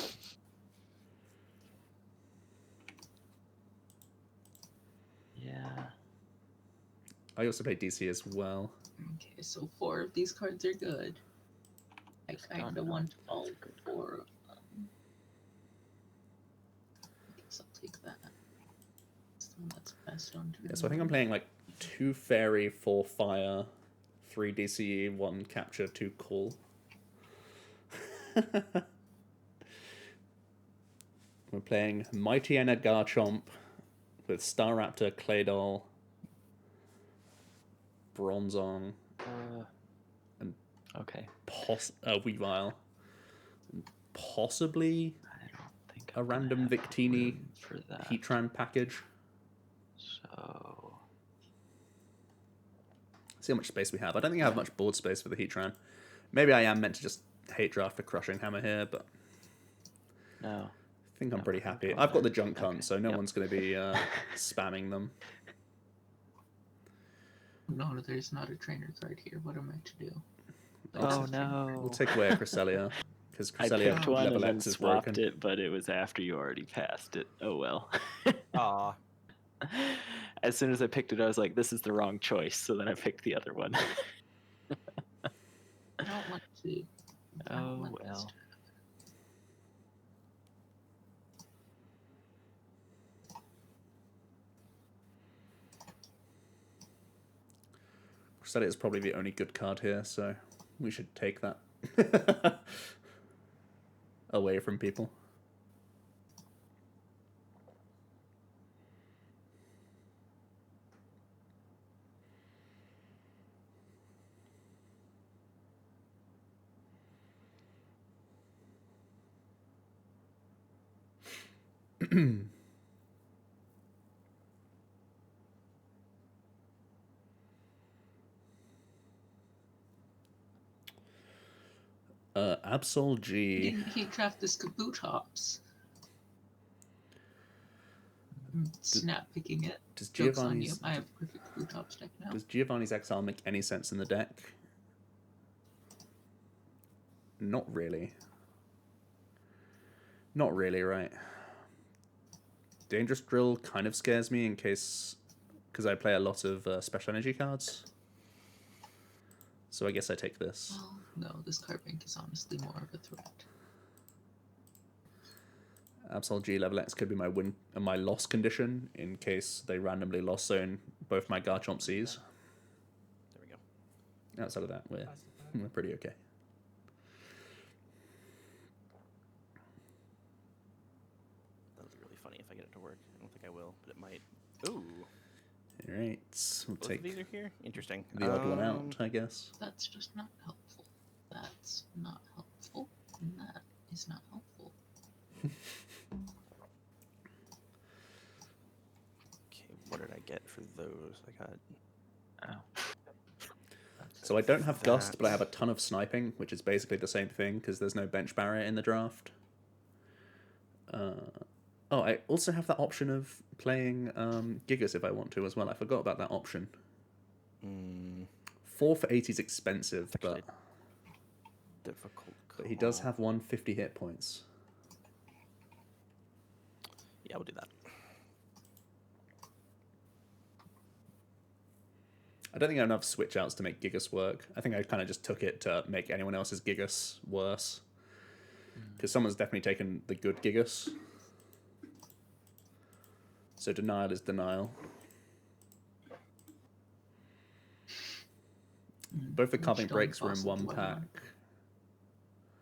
Yeah. I also play DC as well. Okay, so 4 of these cards are good. I kind of want all 4 of them. I guess I'll take that. It's the one that's best on turn. Yeah, so I think I'm playing like 2 Fairy, 4 Fire, 3 DCE, 1 Capture, 2 Call. We're playing Mighty Enna Garchomp with Staraptor, Claydol, Bronzong, and Okay. Weavile, and possibly I don't think a I'm gonna random have Victini room for that. Heatran package. So See how much space we have. I don't think I have much board space for the Heatran. Maybe I am meant to just hate draft a Crushing Hammer here, but no. I think I'm No, pretty I'm happy. going I've got the there. Junk Hunt, Okay, so no yep. one's going to be spamming them. No, there's not a trainer card here. What am I to do? Oh no. We'll take away a Cresselia, because I Cresselia picked one and level then X is swapped broken. it, but it was after you already passed it. Oh well. Aw. As soon as I picked it, I was like, "This is the wrong choice." So then I picked the other one. I don't want to. I don't Oh want this well. to- Cresselia is probably the only good card here, so we should take that away from people. Absol G. Didn't he draft this Kabutops? Snap picking it. Does Joke's on you. Giovanni's I have perfect Kabutops deck now. Does Giovanni's Exile make any sense in the deck? Not really. Not really, right? Dangerous Drill kind of scares me in case because I play a lot of special energy cards. So I guess I take this. Well, no, this card bank is honestly more of a threat. Absol G level X could be my win and my loss condition in case they randomly loss zone both my Garchomp Cs. There we go. Outside of that, we're pretty okay. That would be really funny if I get it to work. I don't think I will, but it might. Ooh. All right, we'll Both take of these are here? Interesting. the odd one out, I guess. That's just not helpful. That's not helpful. And that is not helpful. Okay, what did I get for those? I got. Oh. So I don't have Gust, That. but I have a ton of Sniping, which is basically the same thing because there's no bench barrier in the draft. Oh, I also have that option of playing Gigas if I want to as well. I forgot about that option. 4 for 80 is expensive, Actually but difficult. he does call. have 150 hit points. Yeah, we'll do that. I don't think I have enough switch outs to make Gigas work. I think I kind of just took it to make anyone else's Gigas worse. Because someone's definitely taken the good Gigas. So denial is denial. Both the Which carving don't breaks were in one possibly pack.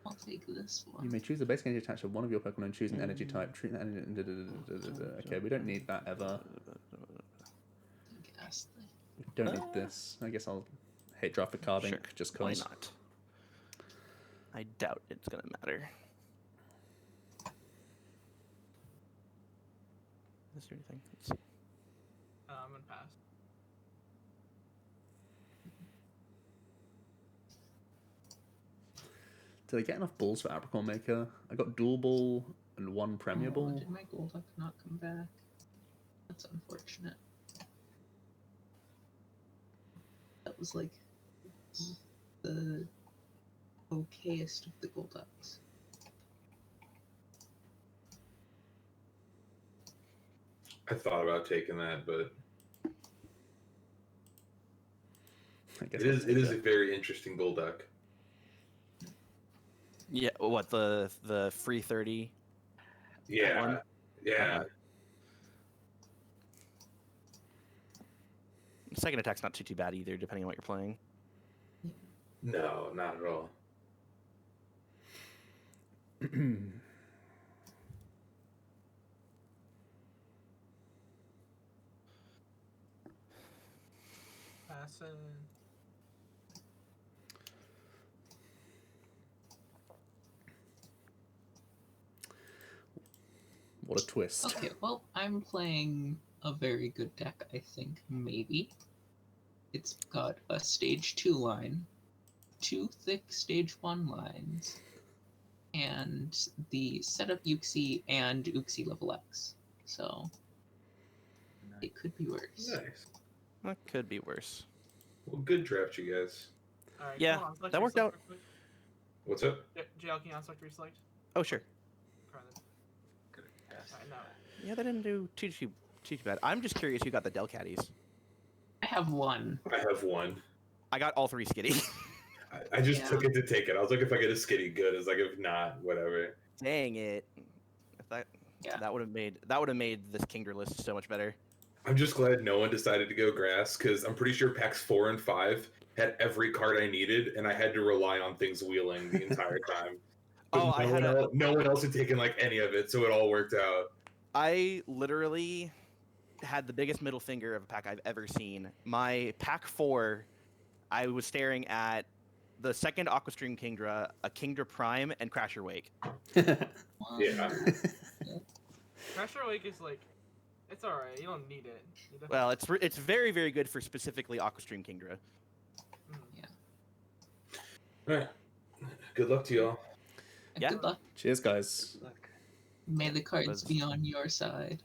I'll take this one. You may choose the basic energy attached to one of your Pokemon and choose an energy type. Treat that energy. Okay, we don't need that ever. Ghastly. We don't need this. I guess I'll hate draft the carving Sure. just Why cause. not? I doubt it's gonna matter. Is there anything? Let's see. I'm gonna pass. Did I get enough balls for Apricorn Maker? I got dual ball and 1 Premier Oh, ball. did my Golduck not come back? That's unfortunate. That was like the okayest of the Golducks. I thought about taking that, but I guess it is a very interesting Golduck. Yeah, what the free 30? Yeah, one? yeah. Second attack's not too bad either, depending on what you're playing. No, not at all. Passing. What a twist. Okay, well, I'm playing a very good deck, I think, maybe. It's got a stage 2 line, 2 thick stage 1 lines, and the setup Uxie and Uxie level X. So, it could be worse. Nice. That could be worse. Well, good draft, you guys. All right. Yeah, come on, select that your worked select out. real quick. What's up? JL, can you unselect reselect? Oh, sure. Alright, now. Yeah, they didn't do too bad. I'm just curious who got the Delcatties. I have one. I have one. I got all 3 Skitty. I just Yeah. took it to take it. I was like, if I get a Skitty, good. It's like, if not, whatever. Dang it. If that Yeah. that would have made this Kingdra list so much better. I'm just glad no one decided to go grass because I'm pretty sure packs 4 and 5 had every card I needed, and I had to rely on things wheeling the entire time. Oh, no, I had no one else had taken like any of it, so it all worked out. I literally had the biggest middle finger of a pack I've ever seen. My pack 4, I was staring at the second Aquastream Kingdra, a Kingdra Prime, and Crasher Wake. Yeah. Pressure Wake is like, it's alright. You don't need it. You definitely- Well, it's very, very good for specifically Aquastream Kingdra. All right. Good luck to y'all. And Yeah. good luck. Cheers, guys. May the cards was- be on your side.